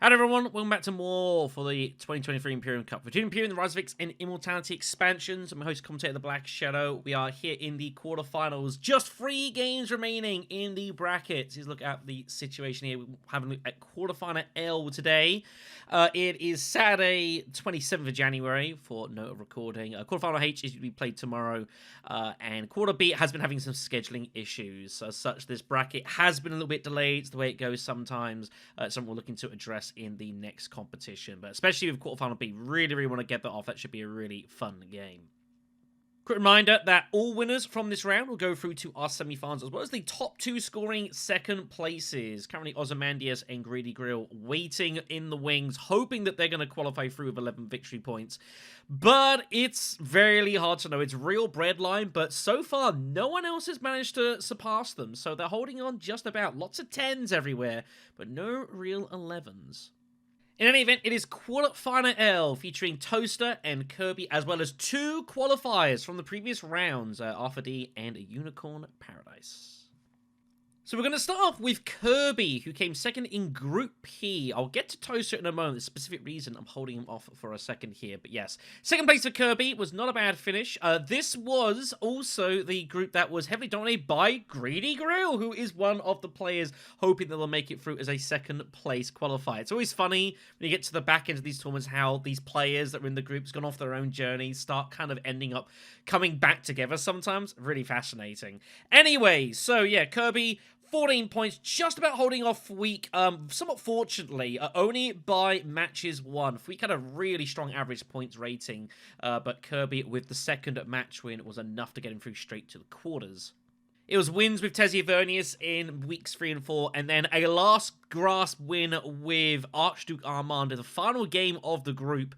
Hello everyone, welcome back to more for the 2023 Imperium Cup. For Dune, Imperium, the Rise of Vix, and Immortality expansions. I'm your host, commentator, the BlackShadow. We are here in the quarterfinals. Just 3 games remaining in the brackets. Let's look at the situation here. We're having a look at quarterfinal L today. It is Saturday, 27th of January for note of recording. Quarterfinal H is to be played tomorrow. And quarter B has been having some scheduling issues. As such, this bracket has been a little bit delayed. It's the way it goes sometimes. Something we're looking to address in the next competition, but especially with quarterfinal B, really want to get that off. That should be a really fun game. Quick reminder that all winners from this round will go through to our semi-finals, as well as the top 2 scoring second places. Currently, Ozymandias and Greedy Grill waiting in the wings, hoping that they're going to qualify through with 11 victory points. But it's very hard to know. It's real breadline, but so far, no one else has managed to surpass them. So they're holding on just about. Lots of 10s everywhere, but no real 11s. In any event, it is quarterfinal L featuring Toaster and Kirby, as well as 2 qualifiers from the previous rounds, ArthurDee and unicornparadise. So we're going to start off with Kirby, who came second in Group P. I'll get to Toaster in a moment. There's a specific reason I'm holding him off for a second here. But yes, second place for Kirby was not a bad finish. This was also the group that was heavily dominated by Greedy Grill, who is one of the players hoping that they'll make it through as a second place qualifier. It's always funny when you get to the back end of these tournaments how these players that were in the groups gone off their own journeys start kind of ending up coming back together sometimes. Really fascinating. Anyway, so yeah, Kirby, 14 points, just about holding off Week, somewhat fortunately, only by matches won. Week had a really strong average points rating, but Kirby, with the second match win, was enough to get him through straight to the quarters. It was wins with Vernius in weeks 3 and 4, and then a last grasp win with Archduke Armand in the final game of the group,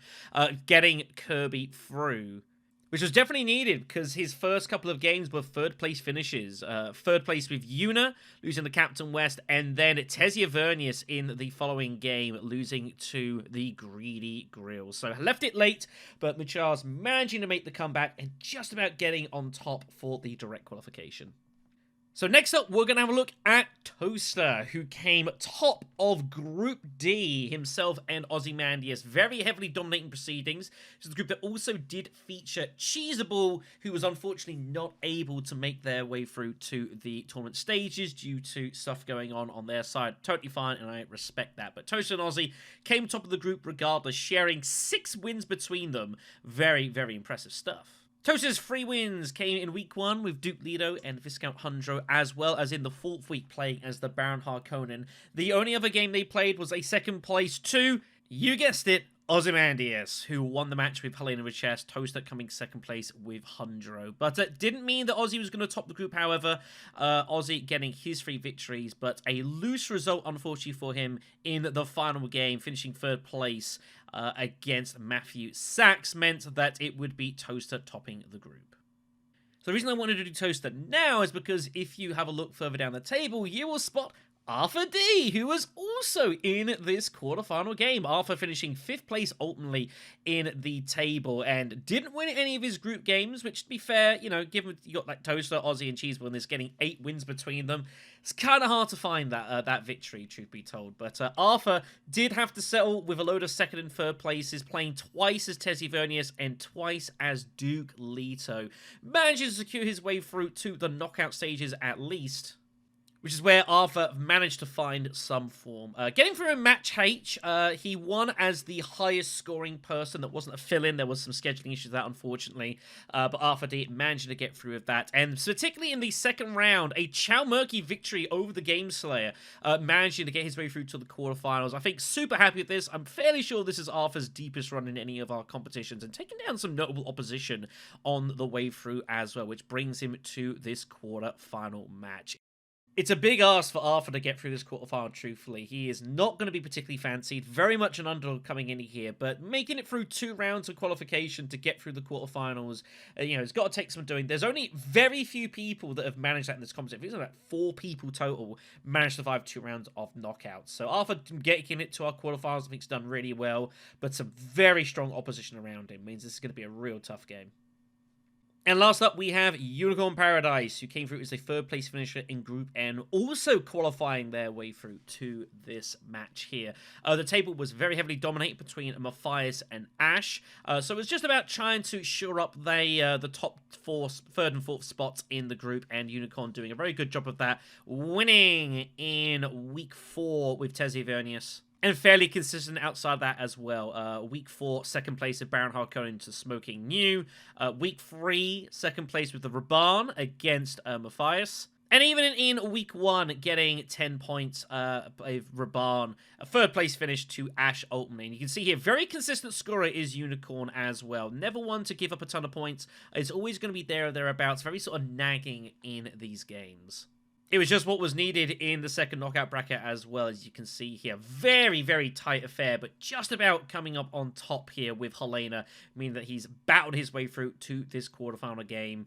getting Kirby through. Which was definitely needed, because his first couple of games were third-place finishes. Third place with Una, losing to Captain West, and then Vernius in the following game, losing to the Greedy Grill. So left it late, but Muchasz managing to make the comeback and just about getting on top for the direct qualification. So next up, we're going to have a look at Toaster, who came top of Group D, himself and Ozymandias, very heavily dominating proceedings. This is the group that also did feature Cheesable, who was unfortunately not able to make their way through to the tournament stages due to stuff going on their side. Totally fine, and I respect that. But Toaster and Ozzy came top of the group regardless, sharing 6 wins between them. Very impressive stuff. Toaster's 3 wins came in week 1 with Duke Lido and Viscount Hundro, as well as in the 4th week playing as the Baron Harkonnen. The only other game they played was a second place to, you guessed it, Ozymandias, who won the match with Helena Muchasz, Toaster coming second place with Hundro. But it didn't mean that Ozzy was going to top the group, however. Ozzy getting his 3 victories, but a loose result, unfortunately for him, in the final game, finishing 3rd place against Matthew Sachs, meant that it would be Toaster topping the group. So the reason I wanted to do Toaster now is because if you have a look further down the table, you will spot ArthurDee, who was also in this quarterfinal game. Arthur finishing 5th place ultimately in the table and didn't win any of his group games, which, to be fair, you know, given you got like Toaster, Ozzy, and Cheeseball, and there's getting 8 wins between them, it's kind of hard to find that victory, truth be told. But Arthur did have to settle with a load of 2nd and 3rd places, playing twice as Vernius and twice as Duke Leto. Manages to secure his way through to the knockout stages at least, which is where Arthur managed to find some form. Getting through in Match H, he won as the highest scoring person. That wasn't a fill-in. There was some scheduling issues with that, unfortunately. But ArthurDee managed to get through with that. And particularly in the second round, a Chow Murky victory over the Game Slayer, managing to get his way through to the quarterfinals. I think super happy with this. I'm fairly sure this is Arthur's deepest run in any of our competitions, and taking down some notable opposition on the way through as well, which brings him to this quarterfinal match. It's a big ask for Arthur to get through this quarterfinal, truthfully. He is not going to be particularly fancied. Very much an underdog coming in here, but making it through 2 rounds of qualification to get through the quarterfinals, you know, it's got to take some doing. There's only very few people that have managed that in this competition. I think it's about 4 people total managed to survive 2 rounds of knockouts. So Arthur getting it to our quarterfinals, I think, has done really well, but some very strong opposition around him means this is going to be a real tough game. And last up, we have Unicorn Paradise, who came through as a third-place finisher in Group N, also qualifying their way through to this match here. The table was very heavily dominated between Matthias and Ash, so it was just about trying to shore up the top third and fourth spots in the group, and Unicorn doing a very good job of that, winning in Week 4 with Tesivernius. And fairly consistent outside that as well. Week 4, second place with Baron Harkonnen to Smoking New. Week 3, second place with the Raban against Matthias. And even in Week 1, getting 10 points with Raban. A third place finish to Ash ultimately. And you can see here, very consistent scorer is Unicorn as well. Never one to give up a ton of points. It's always going to be there or thereabouts. Very sort of nagging in these games. It was just what was needed in the second knockout bracket as well, as you can see here. Very, very tight affair, but just about coming up on top here with Helena, meaning that he's battled his way through to this quarterfinal game,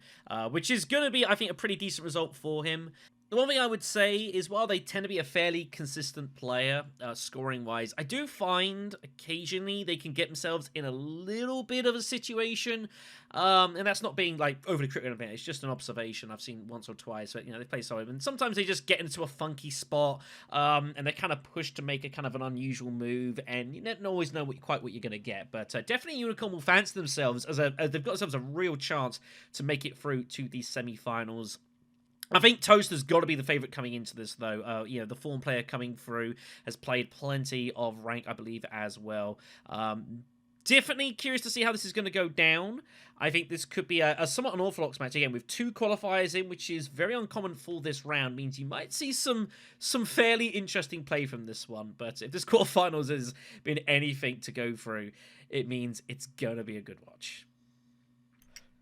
which is going to be, I think, a pretty decent result for him. The one thing I would say is, while they tend to be a fairly consistent player, scoring-wise, I do find occasionally they can get themselves in a little bit of a situation, and that's not being, like, overly critical of it. It's just an observation I've seen once or twice. But, you know, they play solid, and sometimes they just get into a funky spot, and they're kind of pushed to make a kind of an unusual move, and you don't always know quite what you're going to get. But definitely Unicorn will fancy themselves as they've got themselves a real chance to make it through to the semi-finals. I think Toaster's got to be the favourite coming into this, though. You know, the form player coming through has played plenty of rank, I believe, as well. Definitely curious to see how this is going to go down. I think this could be a somewhat unorthodox match, again, with 2 qualifiers in, which is very uncommon for this round. Means you might see some fairly interesting play from this one. But if this quarterfinals has been anything to go through, it means it's going to be a good watch.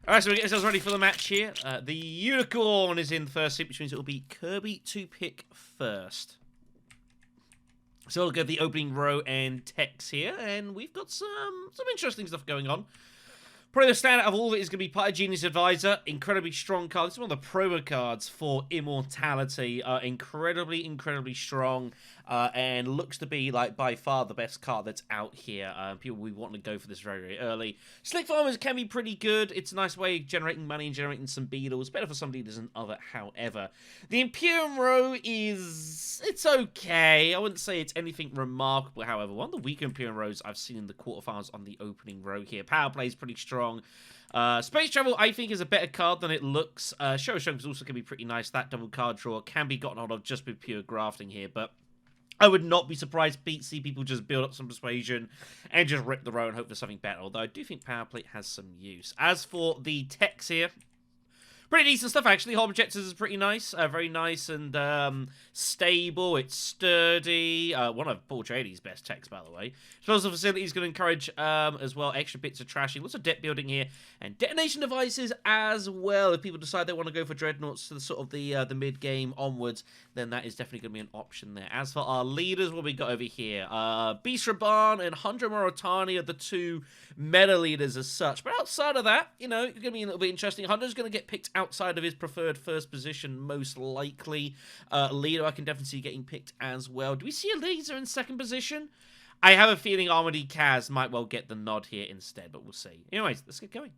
Alright, so we get ourselves ready for the match here. The Unicorn is in first seat, which means it will be Kirby to pick first. So we'll go the opening row and Tex here, and we've got some interesting stuff going on. Probably the standout of all of it is going to be Part of Genius Advisor. Incredibly strong card. This is one of the promo cards for Immortality. Incredibly, incredibly strong. And looks to be, like, by far the best card that's out here. People we want to go for this very, very early. Slick Farmers can be pretty good. It's a nice way of generating money and generating some beetles. Better for some leaders than other, however. The Imperium row is... it's okay. I wouldn't say it's anything remarkable, however. One of the weaker Imperium rows I've seen in the quarterfinals on the opening row here. Power play is pretty strong. Space Travel, I think, is a better card than it looks. Show is also going to be pretty nice. That double card draw can be gotten hold of just with pure grafting here, but I would not be surprised to see people just build up some persuasion and just rip the row and hope for something better, although I do think Power Plate has some use. As for the techs here, pretty decent stuff, actually. Home Objectors is pretty nice. Very nice and stable. It's sturdy. One of Paul Trady's best techs, by the way. Explosive Facility is going to encourage, as well, extra bits of trashing. Lots of deck building here. And detonation devices as well. If people decide they want to go for Dreadnoughts to the sort of the mid-game onwards, then that is definitely going to be an option there. As for our leaders, what we got over here? Beast Raban and Hundra Moritani are the 2 meta leaders as such. But outside of that, you know, it's going to be a little bit interesting. Hundra's going to get picked outside of his preferred first position, most likely. Leader, I can definitely see getting picked as well. Do we see a leader in second position? I have a feeling ArthurDee Kaz might well get the nod here instead, but we'll see. Anyways, let's get going.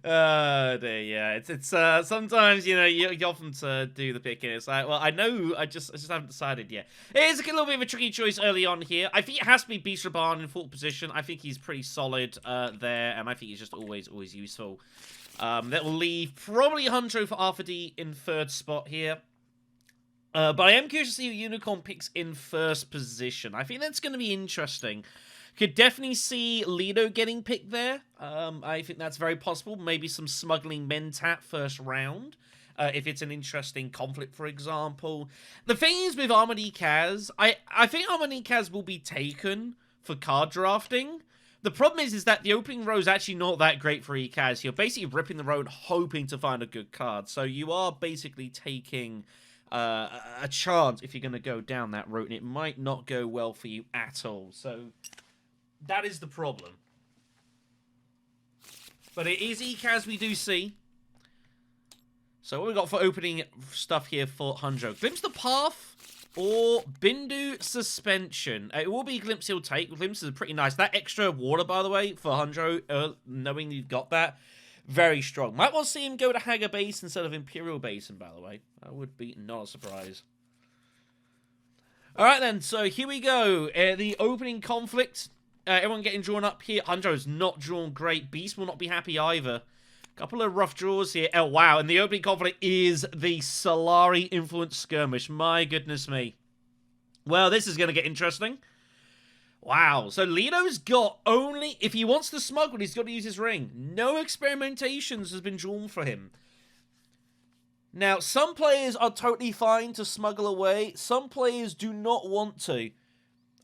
Yeah, it's sometimes, you know, you often do the picking. It's like, well, I know, I just haven't decided yet. It is a little bit of a tricky choice early on here. I think it has to be Beast Raban in fourth position. I think he's pretty solid there, and I think he's just always useful. That will leave probably Hunter for ArthurDee in third spot here. But I am curious to see who Unicorn picks in first position. I think that's going to be interesting. Could definitely see Lido getting picked there. I think that's very possible. Maybe some smuggling Mentat first round. If it's an interesting conflict, for example. The thing is with ArthurDee Kaz, I think ArthurDee Kaz will be taken for card drafting. The problem is that the opening row is actually not that great for Ekaz. You're basically ripping the road hoping to find a good card. So you are basically taking a chance if you're going to go down that route, and it might not go well for you at all. So that is the problem. But it is Ekaz we do see. So what we got for opening stuff here for Hunjo? Glimpse the Path or Bindu Suspension. It will be Glimpse he'll take. Glimpse is pretty nice. That extra water, by the way, for Hundro, knowing you've got that, very strong. Might well see him go to Hager Base instead of Imperial Basin, by the way. That would be not a surprise. Alright then, so here we go. The opening conflict. Everyone getting drawn up here. Hundro's not drawn great. Beast will not be happy either. Couple of rough draws here. Oh, wow. And the opening conflict is the Solari Influence Skirmish. My goodness me. Well, this is going to get interesting. Wow. So Leto's got only... If he wants to smuggle, he's got to use his ring. No experimentations has been drawn for him. Now, some players are totally fine to smuggle away. Some players do not want to.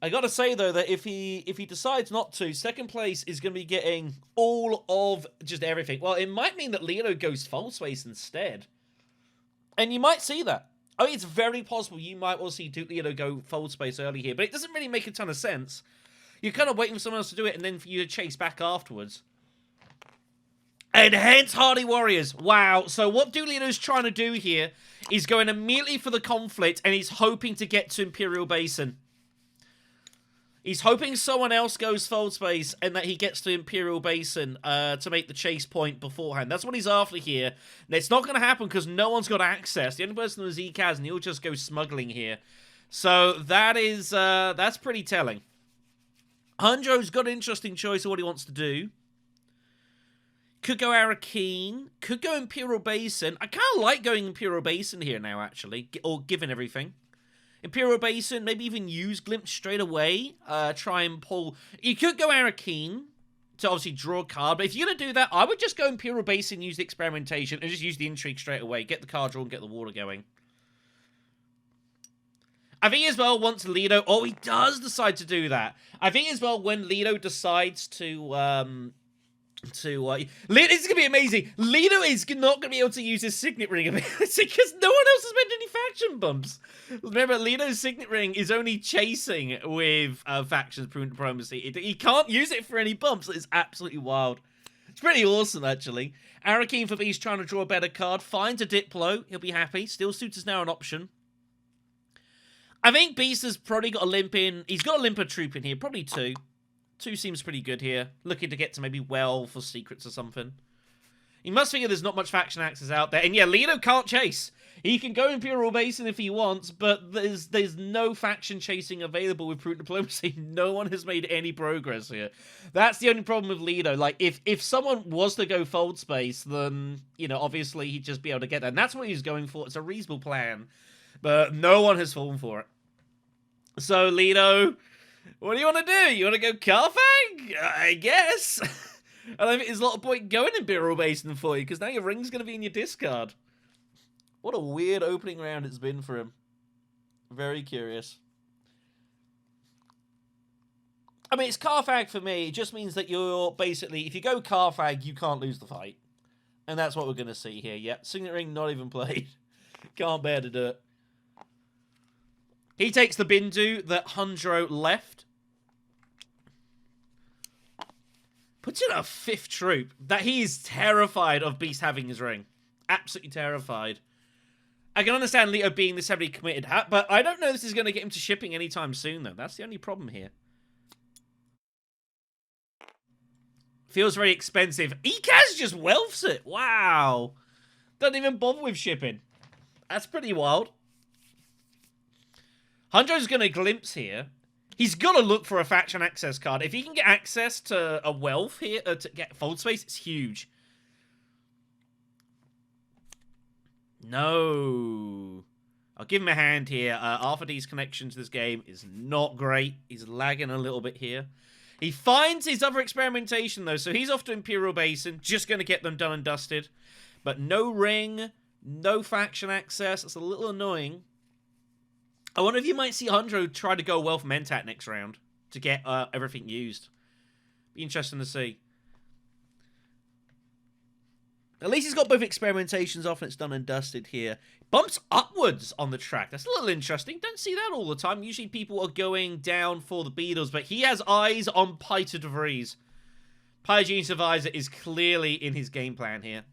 I gotta say, though, that if he decides not to, second place is going to be getting all of just everything. Well, it might mean that Leto goes full space instead. And you might see that. I mean, it's very possible you might well see Duke Leto go full space early here, but it doesn't really make a ton of sense. You're kind of waiting for someone else to do it and then for you to chase back afterwards. And hence Hardy Warriors. Wow. So what Duke Leto's trying to do here is going immediately for the conflict, and he's hoping to get to Imperial Basin. He's hoping someone else goes full space and that he gets to Imperial Basin to make the chase point beforehand. That's what he's after here. And it's not going to happen because no one's got access. The only person is Ekaz, and he'll just go smuggling here. So that is that's pretty telling. Hundro's got an interesting choice of what he wants to do. Could go Arrakis. Could go Imperial Basin. I kind of like going Imperial Basin here now, actually, or given everything. Imperial Basin, maybe even use Glimpse straight away. Try and pull... You could go Arrakis to obviously draw a card, but if you're going to do that, I would just go Imperial Basin, use the experimentation, and just use the intrigue straight away. Get the card drawn, get the water going. I think as well, once Leto... Oh, he does decide to do that. I think as well, when Leto decides to... This is going to be amazing. Leto is not going to be able to use his Signet Ring ability because no one else has made any faction bumps. Remember, Leto's Signet Ring is only chasing with factions diplomacy. He can't use it for any bumps. It's absolutely wild. It's pretty awesome, actually. Arrakis for Beast trying to draw a better card. Finds a Diplo. He'll be happy. Still Suit is now an option. I think Beast has probably got a limp in. He's got a limper troop in here. Probably two. Two seems pretty good here. Looking to get to maybe well for secrets or something. He must figure there's not much faction access out there. And yeah, Leto can't chase. He can go Imperial Basin if he wants, but there's no faction chasing available with Prudent Diplomacy. No one has made any progress here. That's the only problem with Leto. Like, if someone was to go Fold Space, then, you know, obviously he'd just be able to get that. And that's what he's going for. It's a reasonable plan. But no one has fallen for it. So, Leto... What do you want to do? You want to go Carfag? I guess. I don't think there's a lot of point going Imperial Basin for you, because now your ring's going to be in your discard. What a weird opening round it's been for him. Very curious. I mean, it's Carfag for me. It just means that you're basically, if you go Carfag, you can't lose the fight. And that's what we're going to see here. Yep, Signet Ring not even played. Can't bear to do it. He takes the Bindu that Hundro left. Puts in a 5th troop. That he is terrified of Beast having his ring. Absolutely terrified. I can understand Leto being this heavily committed, but I don't know if this is going to get him to shipping anytime soon, though. That's the only problem here. Feels very expensive. Ekaz just wealths it. Wow. Doesn't even bother with shipping. That's pretty wild. Hundro's going to glimpse here. He's got to look for a faction access card. If he can get access to a wealth here, to get Fold Space, it's huge. No. I'll give him a hand here. ArthurDee's connection to this game is not great. He's lagging a little bit here. He finds his other experimentation, though, so he's off to Imperial Basin. Just going to get them done and dusted. But no ring, no faction access. That's a little annoying. I wonder if you might see Hundro try to go Wealth Mentat next round to get everything used. Be interesting to see. At least he's got both experimentations off and it's done and dusted here. Bumps upwards on the track. That's a little interesting. Don't see that all the time. Usually people are going down for the Beatles, but he has eyes on Piter de Vries. Pyogenius Advisor is clearly in his game plan here.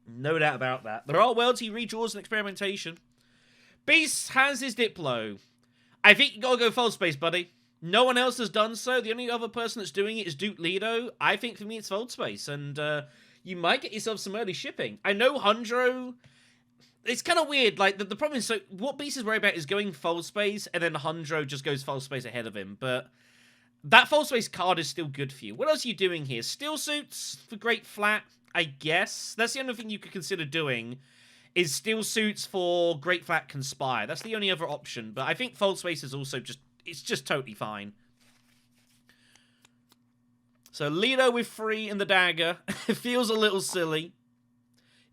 No doubt about that. There are worlds he redraws an experimentation. Beast has his Diplo. I think you gotta go Fold Space, buddy. No one else has done so. The only other person that's doing it is Duke Lido. I think for me it's Fold Space, and you might get yourself some early shipping. I know Hundro... It's kind of weird. Like, the problem is, so what Beast is worried about is going Fold Space, and then Hundro just goes Fold Space ahead of him, but that Fold Space card is still good for you. What else are you doing here? Steel Suits for Great Flat, I guess. That's the only thing you could consider doing, is Steel Suits for Great Flat Conspire. That's the only other option, but I think Fold Space is also just... It's just totally fine. So, Lido with 3 in the dagger. It feels a little silly.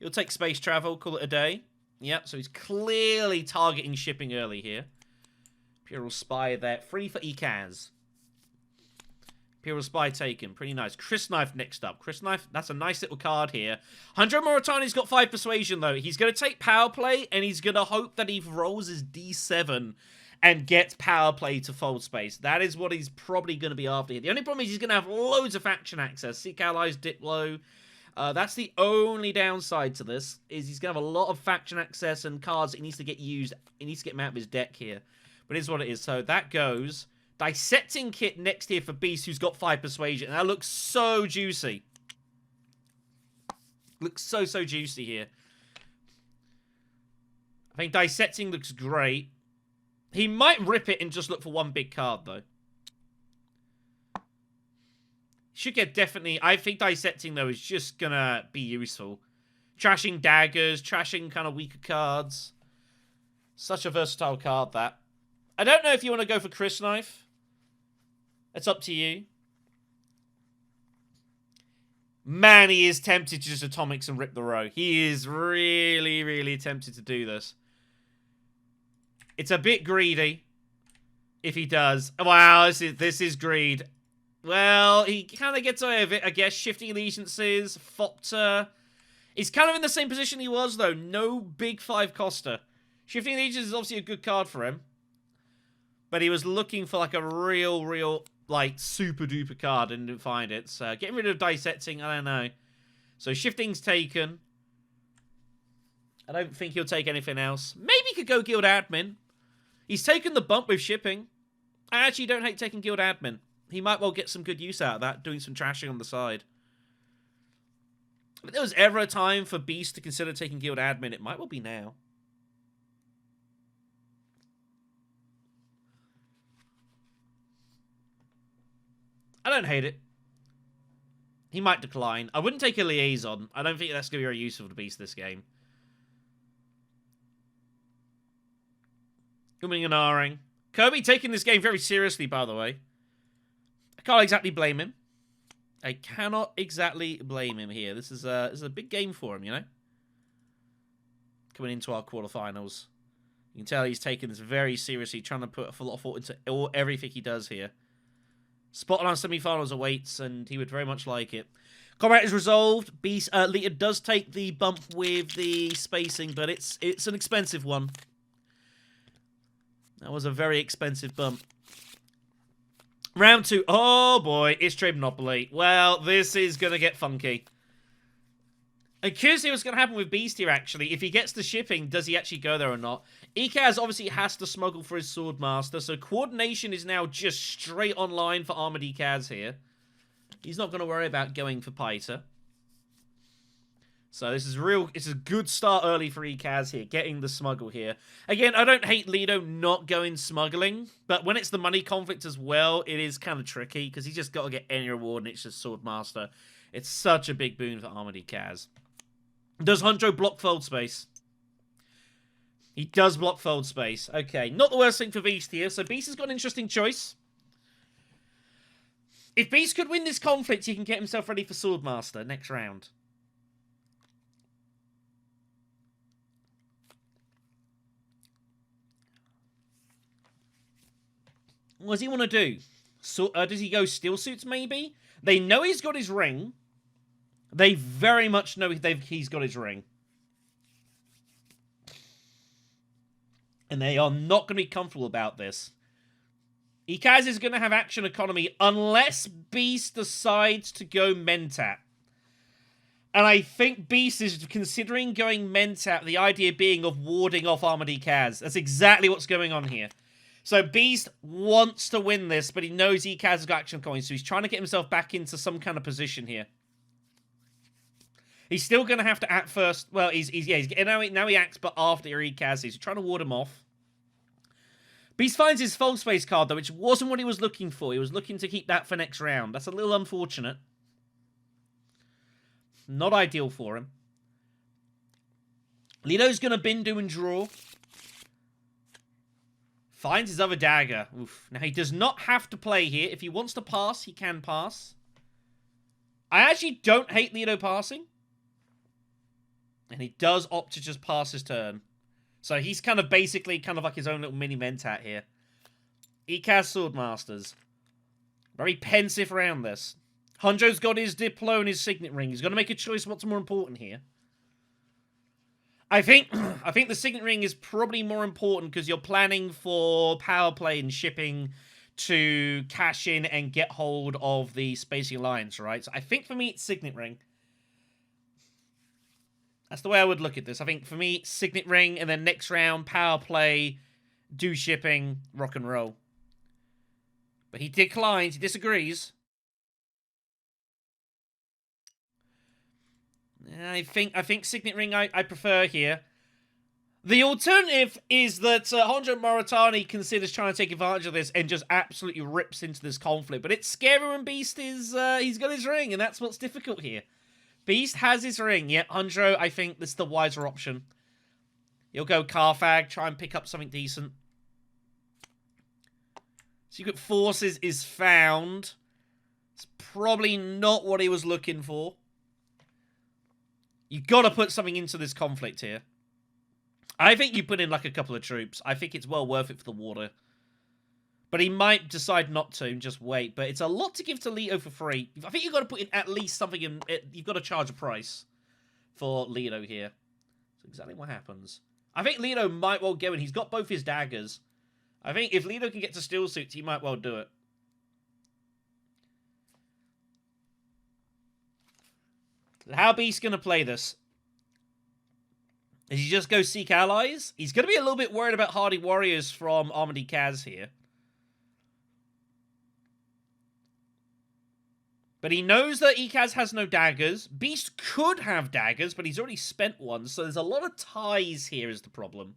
He'll take space travel, call it a day. Yep, so he's clearly targeting shipping early here. Imperial Spy there. 3 for Ekaz. Imperial Spy taken. Pretty nice. Chris Knife next up. Chris Knife, that's a nice little card here. Hundred Moritani's got 5 Persuasion, though. He's going to take Power Play, and he's going to hope that he rolls his D7 and gets Power Play to Fold Space. That is what he's probably going to be after here. The only problem is he's going to have loads of faction access. Seek Allies, Diplo. That's the only downside to this, is he's going to have a lot of faction access and cards that he needs to get used. He needs to get them out of his deck here. But it is what it is. So that goes. Dissecting Kit next here for Beast, who's got 5 Persuasion. And that looks so juicy. Looks so juicy here. I think Dissecting looks great. He might rip it and just look for 1 big card, though. Should get definitely... I think Dissecting, though, is just gonna be useful. Trashing daggers, trashing kind of weaker cards. Such a versatile card, that. I don't know if you want to go for Chris Knife. It's up to you. Man, he is tempted to just Atomics and rip the row. He is really tempted to do this. It's a bit greedy if he does. Wow, this is greed. Well, he kind of gets away with it, I guess. Shifting Allegiances, Fopter. He's kind of in the same position he was, though. No big 5-coster. Shifting Allegiances is obviously a good card for him. But he was looking for, like, a real, like, super-duper card and didn't find it. So, getting rid of Dissecting, I don't know. So, Shifting's taken. I don't think he'll take anything else. Maybe he could go Guild Admin. He's taken the bump with shipping. I actually don't hate taking Guild Admin. He might well get some good use out of that, doing some trashing on the side. If there was ever a time for Beast to consider taking Guild Admin, it might well be now. I don't hate it. He might decline. I wouldn't take a Liaison. I don't think that's going to be very useful to Beast this game. Umming and ahhing. Kirby taking this game very seriously, by the way. I can't exactly blame him. I cannot exactly blame him here. This is a big game for him, you know? Coming into our quarterfinals. You can tell he's taking this very seriously, trying to put a lot of thought into everything he does here. Spotlight on semi-finals awaits, and he would very much like it. Combat is resolved. Beast Lita does take the bump with the spacing, but it's an expensive one. That was a very expensive bump. Round 2. Oh, boy. It's Trade Monopoly. Well, this is going to get funky. I'm curious to see what's going to happen with Beast here, actually. If he gets the shipping, does he actually go there or not? Ekaz obviously has to smuggle for his Swordmaster, so Coordination is now just straight online for Armored Ekaz here. He's not going to worry about going for Piter. So this is it's a good start early for Ekaz here, getting the smuggle here. Again, I don't hate Lido not going smuggling, but when it's the money conflict as well, it is kind of tricky, because he's just got to get any reward, and it's just Swordmaster. It's such a big boon for Armored Ekaz. Does Hundro block Fold Space? He does block Fold Space. Okay, not the worst thing for Beast here, so Beast has got an interesting choice. If Beast could win this conflict, he can get himself ready for Swordmaster next round. What does he want to do? So, does he go Steel Suits, maybe? They know he's got his ring. They very much know he's got his ring. And they are not going to be comfortable about this. Ekaz is going to have action economy unless Beast decides to go Mentat. And I think Beast is considering going Mentat, the idea being of warding off ArthurDee Kaz. That's exactly what's going on here. So Beast wants to win this, but he knows Kaz has got action coins, so he's trying to get himself back into some kind of position here. He's still going to have to act first. Well, now he acts, but after Kaz is. He's trying to ward him off. Beast finds his full space card, though, which wasn't what he was looking for. He was looking to keep that for next round. That's a little unfortunate. Not ideal for him. Lito's going to bin, do, and draw. Finds his other dagger. Oof. Now, he does not have to play here. If he wants to pass, he can pass. I actually don't hate Lito passing. And he does opt to just pass his turn. So he's kind of basically like his own little mini Mentat here. Kaz Swordmasters. Very pensive around this. Hunjo's got his Diplo and his Signet Ring. He's got to make a choice what's more important here. I think the Signet Ring is probably more important because you're planning for power play and shipping to cash in and get hold of the Spacey Alliance, right? So I think for me, it's Signet Ring. That's the way I would look at this. I think for me, Signet Ring, and then next round, power play, do shipping, rock and roll. But he declines, he disagrees. I think Signet Ring I prefer here. The alternative is that Honjo Moritani considers trying to take advantage of this and just absolutely rips into this conflict. But it's scary when Beast is, he's got his ring, and that's what's difficult here. Beast has his ring, yet Honjo, I think this is the wiser option. He'll go Carfag, try and pick up something decent. Secret Forces is found. It's probably not what he was looking for. You got to put something into this conflict here. I think you put in like a couple of troops. I think it's well worth it for the water. But he might decide not to and just wait. But it's a lot to give to Lito for free. I think you've got to put in at least something in. You've got to charge a price for Lito here. That's exactly what happens. I think Lito might well go in. He's got both his daggers. I think if Lito can get to Steel Suits, he might well do it. How Beast's going to play this? Does he just go seek allies? He's going to be a little bit worried about hardy warriors from ArthurDee Kaz here. But he knows that Kaz has no daggers. Beast could have daggers, but he's already spent one. So there's a lot of ties here is the problem.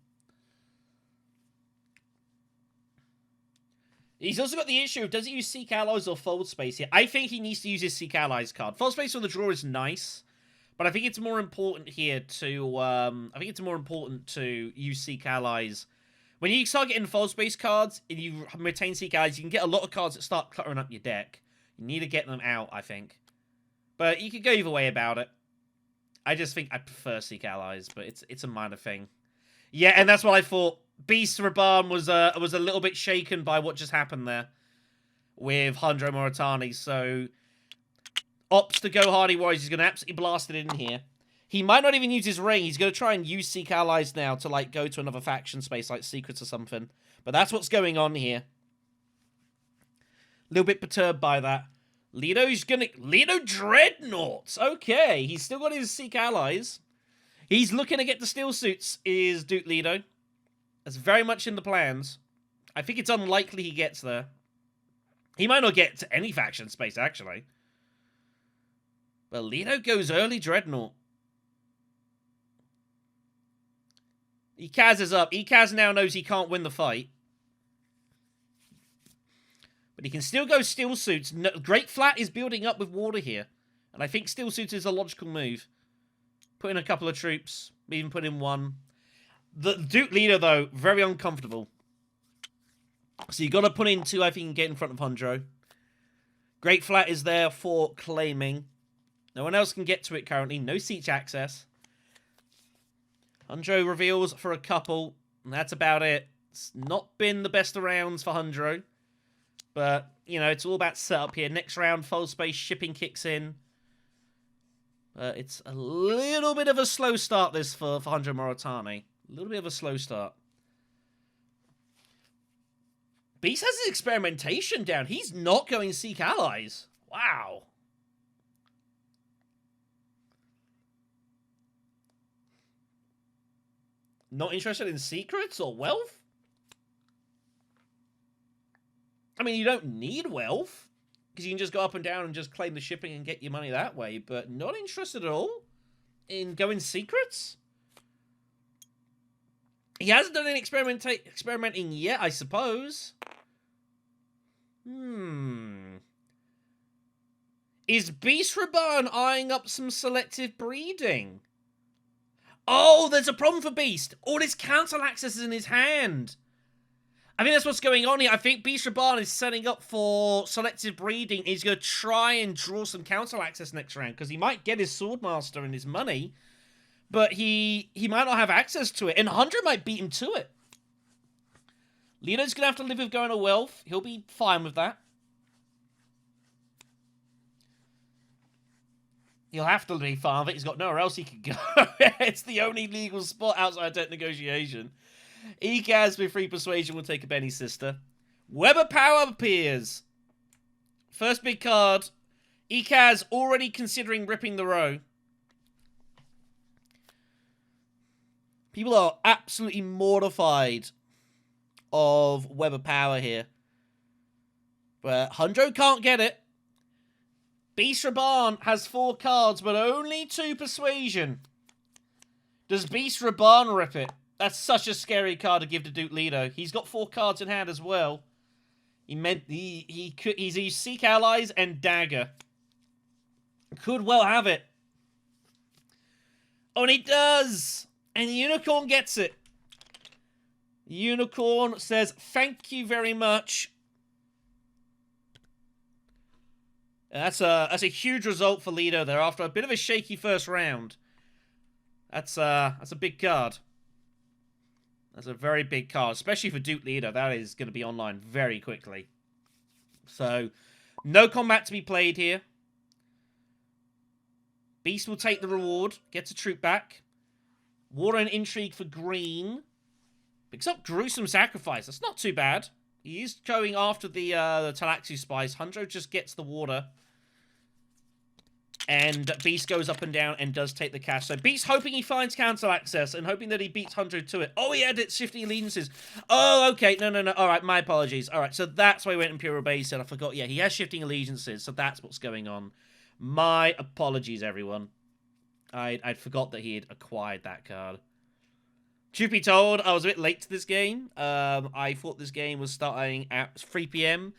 He's also got the issue of, does he use Seek Allies or Fold Space here? I think he needs to use his Seek Allies card. Fold Space on the draw is nice, but I think it's more important here to, use Seek Allies. When you start getting Fold Space cards, and you retain Seek Allies, you can get a lot of cards that start cluttering up your deck. You need to get them out, I think. But you could go either way about it. I just think I prefer Seek Allies, but it's a minor thing. Yeah, and that's what I thought. Beast Raban was a little bit shaken by what just happened there with Honjo Moritani, so opts to go Hardy Warriors. He's going to absolutely blast it in here. He might not even use his ring. He's going to try and use Seek Allies now to like go to another faction space like Secrets or something. But that's what's going on here. A little bit perturbed by that. Lito Dreadnoughts. Okay, he's still got his Seek Allies. He's looking to get the Steel Suits, is Duke Lito. That's very much in the plans. I think it's unlikely he gets there. He might not get to any faction space, actually. But Lito goes early Dreadnought. Kaz is up. Kaz now knows he can't win the fight. But he can still go Steel Suits. No, Great Flat is building up with water here. And I think Steel Suits is a logical move. Put in a couple of troops. Even put in one. The Duke Leader, though, very uncomfortable. So you got to put in two, I think, and get in front of Honjo. Great Flat is there for claiming. No one else can get to it currently. No siege access. Honjo reveals for a couple. And that's about it. It's not been the best of rounds for Honjo. But, you know, it's all about setup here. Next round, full space, shipping kicks in. It's a little bit of a slow start, this, for Honjo Moritani. A little bit of a slow start. Beast has his experimentation down. He's not going to seek allies. Wow. Not interested in secrets or wealth? I mean, you don't need wealth, because you can just go up and down and just claim the shipping and get your money that way, but not interested at all in going secrets? He hasn't done any experimenting yet, I suppose. Is Beast Reborn eyeing up some selective breeding? Oh, there's a problem for Beast. All his council access is in his hand. I think that's what's going on here. I think Beast Reborn is setting up for selective breeding. He's going to try and draw some council access next round, because he might get his Swordmaster and his money, but he might not have access to it, and 100 might beat him to it. Leo's going to have to live with going to wealth. He'll be fine with that. He'll have to be fine with it. He's got nowhere else he can go. It's the only legal spot outside debt negotiation. Ekaz with free persuasion will take a Benny sister. Web of Power appears. First big card. Ekaz already considering ripping the row. People are absolutely mortified of Web of Power here. But Hundro can't get it. Beast Reborn has 4 cards, but only 2 persuasion. Does Beast Reborn rip it? That's such a scary card to give to Duke Leto. He's got 4 cards in hand as well. He's used Seek Allies and Dagger. Could well have it. Oh, and he does! And the Unicorn gets it. The Unicorn says, thank you very much. That's a huge result for Leto there after a bit of a shaky first round. That's a big card. That's a very big card, especially for Duke Leto. That is going to be online very quickly. So, no combat to be played here. Beast will take the reward, gets a troop back. Water and Intrigue for green. Picks up Gruesome Sacrifice. That's not too bad. He is going after the Talaxu Spice. Hundro just gets the water. And Beast goes up and down and does take the cash. So Beast hoping he finds council access and hoping that he beats Hundred to it. Oh, he had it shifting allegiances. Oh, okay. No. All right, my apologies. All right, so that's why he went Imperial Basin. I forgot. Yeah, he has shifting allegiances, so that's what's going on. My apologies, everyone. I'd forgot that he had acquired that card. Truth be told, I was a bit late to this game. I thought this game was starting at 3 p.m.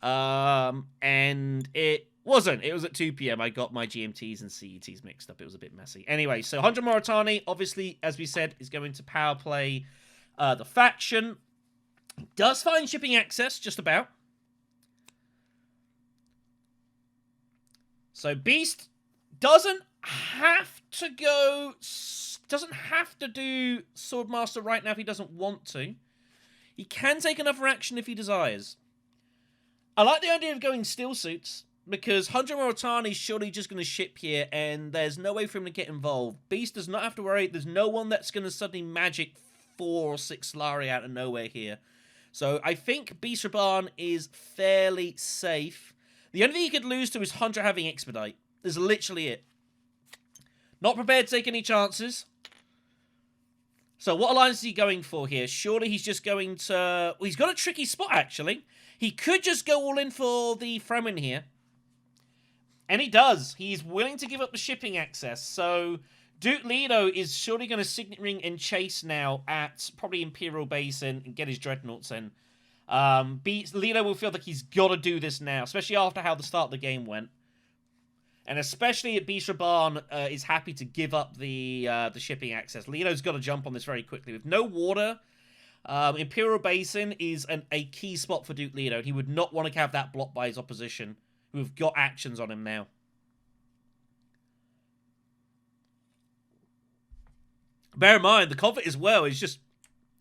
And it wasn't. It was at 2 p.m. I got my GMTs and CETs mixed up. It was a bit messy. Anyway, so 100 Moritani, obviously, as we said, is going to power play the faction. Does find shipping access, just about. So Beast doesn't have to do Swordmaster right now if he doesn't want to. He can take another action if he desires. I like the idea of going Steel Suits, because 100 Moritani is surely just going to ship here, and there's no way for him to get involved. Beast does not have to worry. There's no one that's going to suddenly magic 4 or 6 Solari out of nowhere here. So I think Beast Reborn is fairly safe. The only thing he could lose to is 100 having Expedite. Is literally it. Not prepared to take any chances. So what alliance is he going for here? Surely he's just going to... Well, he's got a tricky spot, actually. He could just go all in for the Fremen here. And he does. He's willing to give up the shipping access. So Duke Leto is surely going to Signet Ring and chase now at probably Imperial Basin and get his Dreadnoughts in. Leto will feel like he's got to do this now, especially after how the start of the game went. And especially if Beast Reborn is happy to give up the shipping access. Leto's got to jump on this very quickly. With no water, Imperial Basin is a key spot for Duke Leto. He would not want to have that blocked by his opposition, who have got actions on him now. Bear in mind, the conflict as well is just...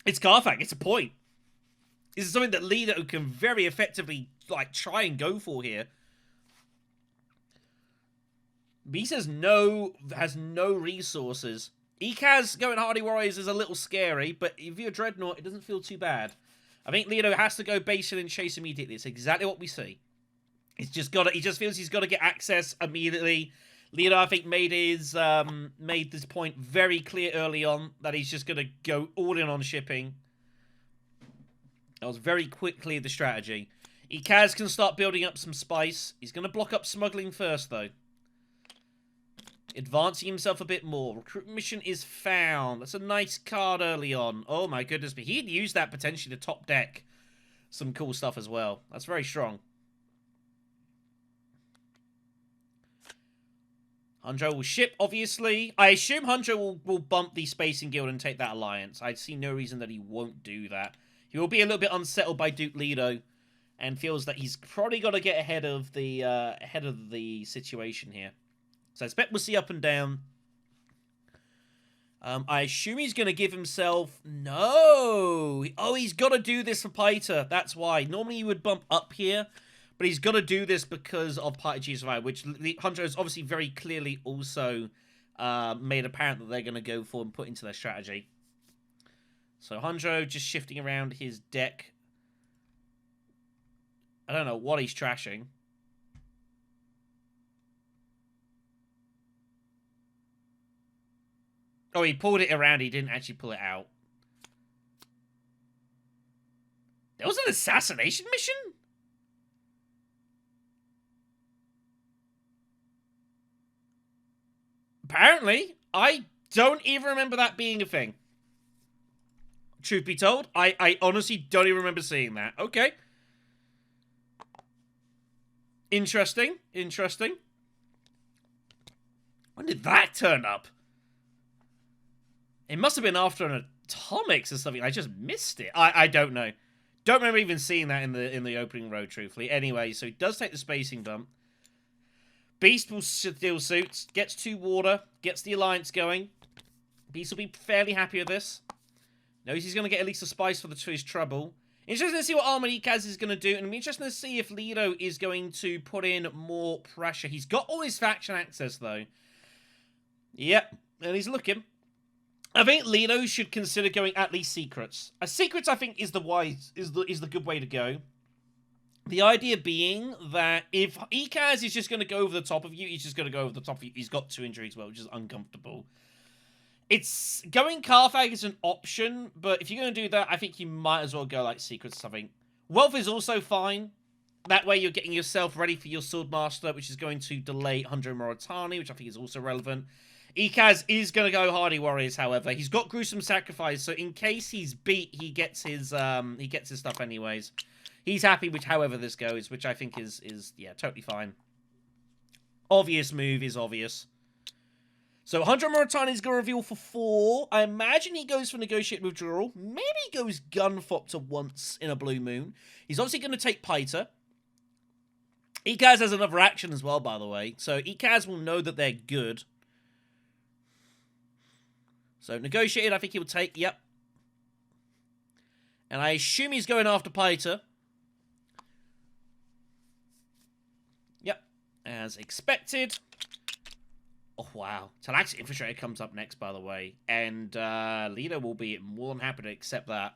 It's Carthag. It's a point. This is something that Leto can very effectively try and go for here. Beast has no resources. Ekaz going Hardy Warriors is a little scary, but if you're Dreadnought, it doesn't feel too bad. I think Leto has to go Basin and chase immediately. It's exactly what we see. He just feels he's got to get access immediately. Leader, I think, made this point very clear early on that he's just going to go all in on shipping. That was very quickly the strategy. Ikaz can start building up some spice. He's going to block up smuggling first, though. Advancing himself a bit more. Recruitment mission is found. That's a nice card early on. Oh my goodness, but he'd use that potentially to top deck some cool stuff as well. That's very strong. Hunjo will ship, obviously. I assume Hunjo will bump the Spacing Guild and take that alliance. I see no reason that he won't do that. He will be a little bit unsettled by Duke Leto and feels that he's probably got to get ahead of the situation here. So I expect we'll see up and down. I assume he's going to give himself... No! Oh, he's got to do this for Paita. That's why. Normally he would bump up here, but he's got to do this because of Paita G Survive, which Hunter has obviously very clearly also made apparent that they're going to go for and put into their strategy. So Hunjo just shifting around his deck. I don't know what he's trashing. Oh, he pulled it around. He didn't actually pull it out. There was an assassination mission? Apparently. I don't even remember that being a thing. Truth be told, I honestly don't even remember seeing that. Okay. Interesting. Interesting. When did that turn up? It must have been after an Atomics or something. I just missed it. I don't know. Don't remember even seeing that in the opening row, truthfully. Anyway, so he does take the spacing bump. Beast will steal suits, gets 2 water, gets the alliance going. Beast will be fairly happy with this. Knows he's going to get at least a spice for his trouble. Interesting to see what Armored Ikaz is going to do, and it'll be interesting to see if Lido is going to put in more pressure. He's got all his faction access, though. Yep, and he's looking. I think Lido should consider going at least secrets. Secrets, I think, is the good way to go. The idea being that if Ikaz is just going to go over the top of you, he's just going to go over the top of you. He's got 2 injuries as well, which is uncomfortable. It's going Carthag is an option, but if you're going to do that, I think you might as well go like secrets or something. Wealth is also fine. That way you're getting yourself ready for your Swordmaster, which is going to delay Hundred Moritani, which I think is also relevant. Ikaz is going to go Hardy Warriors, however. He's got Gruesome Sacrifice, so in case he's beat, he gets his stuff anyways. He's happy with however this goes, which I think is yeah, totally fine. Obvious move is obvious. So 100 Moritani is going to reveal for 4. I imagine he goes for Negotiate Withdrawal. Maybe he goes Gunfop to once in a blue moon. He's obviously going to take Paita. Ikaz has another action as well, by the way. So Ikaz will know that they're good. So Negotiated, I think he'll take. Yep. And I assume he's going after Paita. Yep. As expected. Oh, wow. Talaxi Infiltrator comes up next, by the way. And Lido will be more than happy to accept that.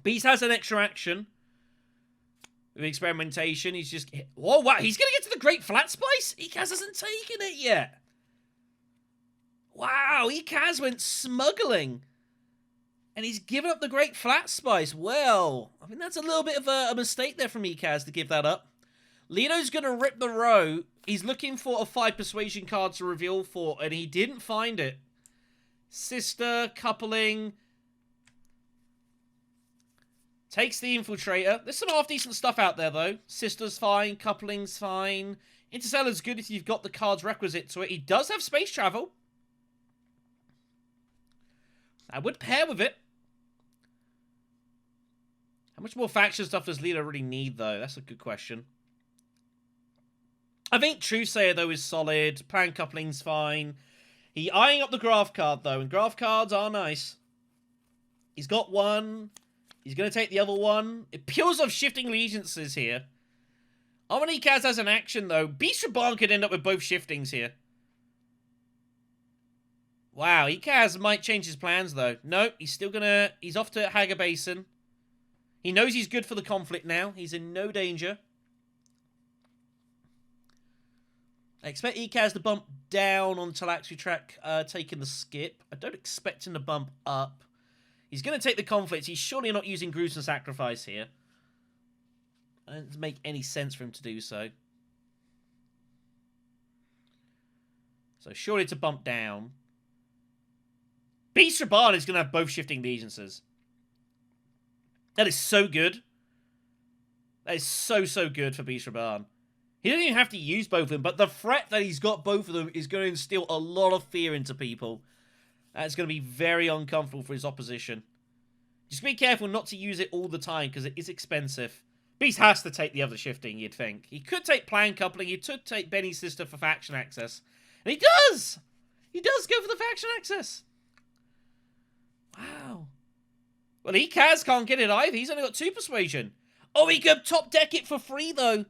Beast has an extra action. With experimentation, he's just... Oh, wow. He's going to get to the Great Flat Splice? Ikaz hasn't taken it yet. Wow. Ikaz went smuggling. And he's given up the Great Flat Spice. Well, I think that's a little bit of a mistake there from Ikaz to give that up. Lido's going to rip the row. He's looking for a 5 persuasion card to reveal for, and he didn't find it. Sister, coupling. Takes the Infiltrator. There's some half-decent stuff out there, though. Sister's fine. Coupling's fine. Interstellar's good if you've got the cards requisite to it. He does have space travel. I would pair with it. How much more faction stuff does Lido really need, though? That's a good question. I think Truesayer, though, is solid. Plan coupling's fine. He eyeing up the graph card, though, and graph cards are nice. He's got one. He's going to take the other one. It peels off shifting allegiances here. Armored Ikaz has an action, though. Beast Raban could end up with both shiftings here. Wow, Ikaz might change his plans, though. No, he's still going to... He's off to Haga Basin. He knows he's good for the conflict now. He's in no danger. I expect Ekaz to bump down on Talaxu track, taking the skip. I don't expect him to bump up. He's going to take the conflict. He's surely not using gruesome sacrifice here. It doesn't make any sense for him to do so. So surely to bump down. Beast Raban is going to have both shifting allegiances. That is so good. That is so, so good for Beast Raban. He doesn't even have to use both of them, but the threat that he's got both of them is going to instill a lot of fear into people. That's going to be very uncomfortable for his opposition. Just be careful not to use it all the time, because it is expensive. Beast has to take the other shifting, you'd think. He could take plan coupling, he could take Benny's sister for faction access. And he does! He does go for the faction access. Wow. Well, Ekaz can't get it either. He's only got 2 persuasion. Oh, he could top deck it for free, though.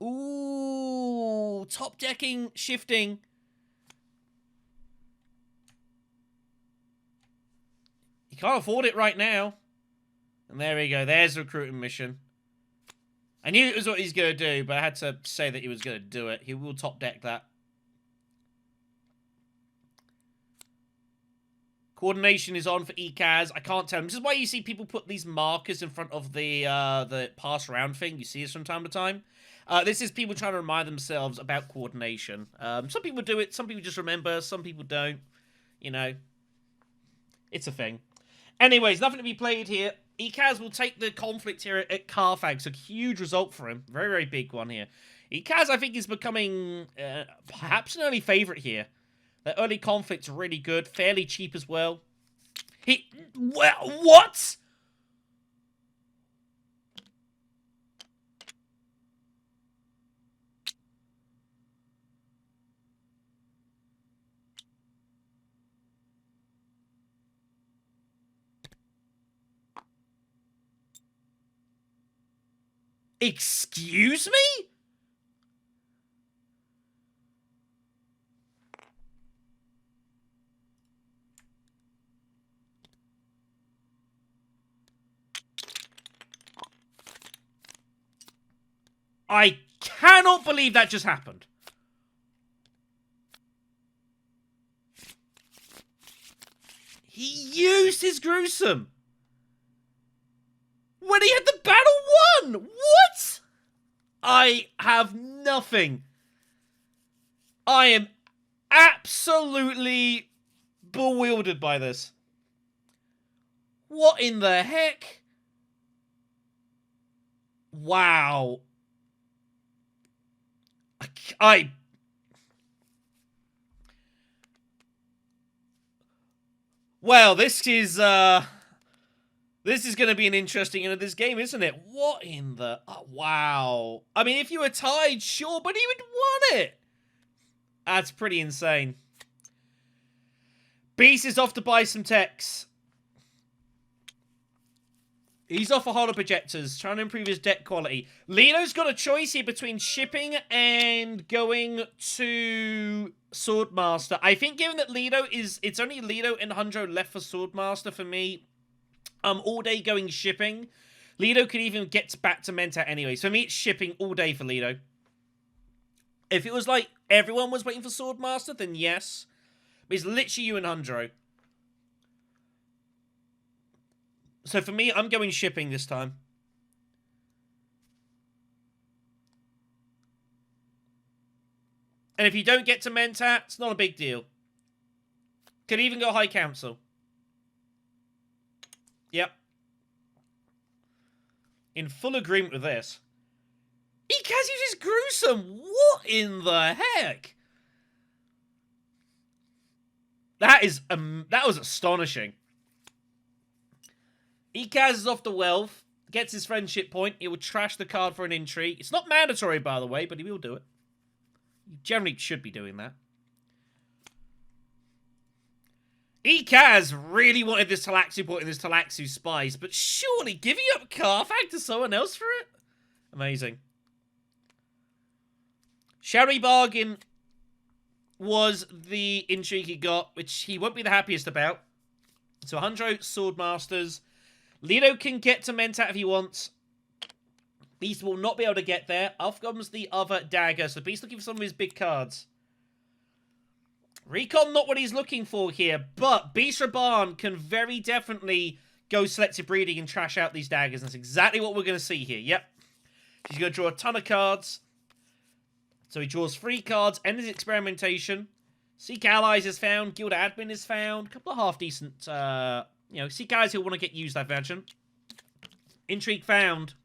Ooh, top decking, shifting. He can't afford it right now. And there we go. There's the recruiting mission. I knew it was what he's going to do, but I had to say that he was going to do it. He will top deck that. Coordination is on for Ekaz. I can't tell him. This is why you see people put these markers in front of the pass round thing. You see this from time to time. This is people trying to remind themselves about coordination. Some people do it. Some people just remember. Some people don't. You know. It's a thing. Anyways, nothing to be played here. Ekaz will take the conflict here at Carthage. So huge result for him. Very, very big one here. Ekaz, I think, is becoming perhaps an early favourite here. The early conflict's really good. Fairly cheap as well. What? Excuse me? I cannot believe that just happened. He used his gruesome when he had the battle won. What? I have nothing. I am absolutely bewildered by this. What in the heck? Wow. Well, this is going to be an interesting end of this game, isn't it? What in the... Oh, wow. I mean, if you were tied, sure, but he would won it. That's pretty insane. Beast is off to buy some techs. He's off for holo projectors, trying to improve his deck quality. Lino's got a choice here between shipping and going to Swordmaster. I think given that Lino is... It's only Lino and Hundro left for Swordmaster for me. All day going shipping. Lido could even get back to Mentat anyway. So for me, it's shipping all day for Lido. If it was like everyone was waiting for Swordmaster, then yes. But it's literally you and Hundro. So for me, I'm going shipping this time. And if you don't get to Mentat, it's not a big deal. Could even go High Council. Yep. In full agreement with this. Ekaz uses gruesome. What in the heck? That was astonishing. Ekaz is off to Wealth, gets his friendship point. He will trash the card for an intrigue. It's not mandatory, by the way, but he will do it. He generally should be doing that. Ekaz really wanted this Talaxu point in this Talaxu Spice, but surely giving up Carthage to someone else for it? Amazing. Sherry Bargain was the intrigue he got, which he won't be the happiest about. So 100 Swordmasters. Lido can get to Mentat if he wants. Beast will not be able to get there. Off comes the other dagger. So Beast looking for some of his big cards. Recon not what he's looking for here, but Beast Raban can very definitely go selective breeding and trash out these daggers. That's exactly what we're going to see here. Yep. He's going to draw a ton of cards. So he draws 3 cards, ends his experimentation. Seek Allies is found, Guild Admin is found. A couple of half-decent, Seek Allies he'll want to get used, I imagine. Intrigue found.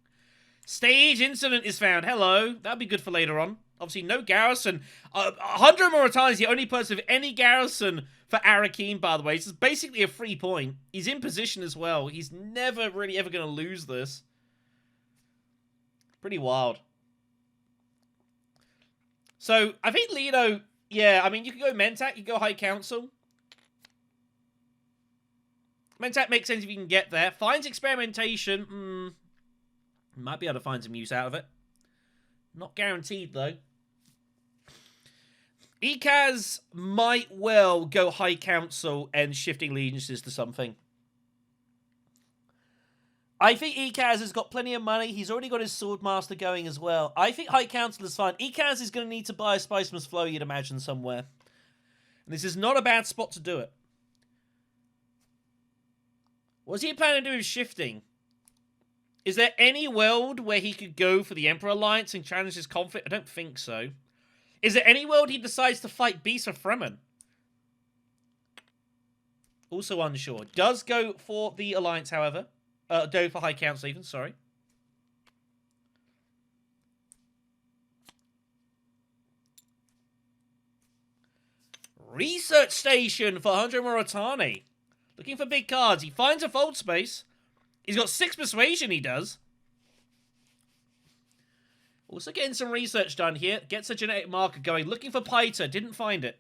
Stage Incident is found. Hello. That'll be good for later on. Obviously, no garrison. 100 Mauritania is the only person with any garrison for Arrakis, by the way. This is basically a free point. He's in position as well. He's never really ever going to lose this. Pretty wild. So, I think Lido... Yeah, I mean, you could go Mentat, you could go High Council. Mentat makes sense if you can get there. Finds Experimentation. Might be able to find some use out of it. Not guaranteed, though. Ekaz might well go High Council and Shifting Allegiances to something. I think Ekaz has got plenty of money. He's already got his Swordmaster going as well. I think High Council is fine. Ekaz is going to need to buy a Spiceman's Flow, you'd imagine, somewhere. And this is not a bad spot to do it. What's he planning to do with Shifting? Is there any world where he could go for the Emperor Alliance and challenge his conflict? I don't think so. Is there any world he decides to fight Beast or Fremen? Also unsure. Does go for the Alliance, however. Go for High Council even, sorry. Research Station for 100 Mauritania. Looking for big cards. He finds a fold space. He's got 6 Persuasion, he does. Also getting some research done here. Gets a genetic marker going. Looking for Piter. Didn't find it.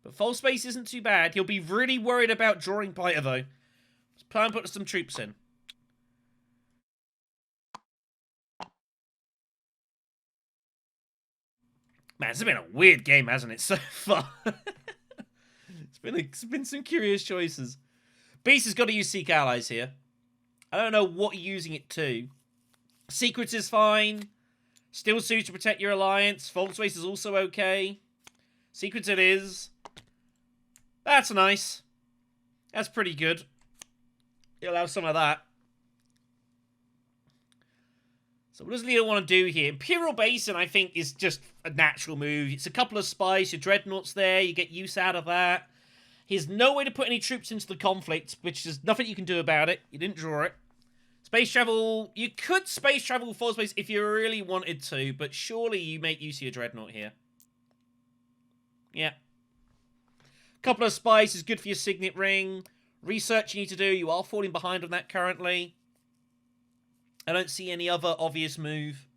But fold space isn't too bad. He'll be really worried about drawing Piter, though. Plan put some troops in. Man, it's been a weird game, hasn't it, so far? It's been some curious choices. Beast has got to use Seek Allies here. I don't know what you're using it to. Secrets is fine. Still suit to protect your alliance. Fold space is also okay. Secrets it is. That's nice. That's pretty good. You'll have some of that. So what does Leo want to do here? Imperial Basin, I think, is just a natural move. It's a couple of spies. Your Dreadnoughts there. You get use out of that. He has no way to put any troops into the conflict, which is nothing you can do about it. You didn't draw it. Space travel. You could space travel for space if you really wanted to, but surely you make use of your Dreadnought here. Yeah. Couple of spies is good for your Signet Ring. Research you need to do. You are falling behind on that currently. I don't see any other obvious move.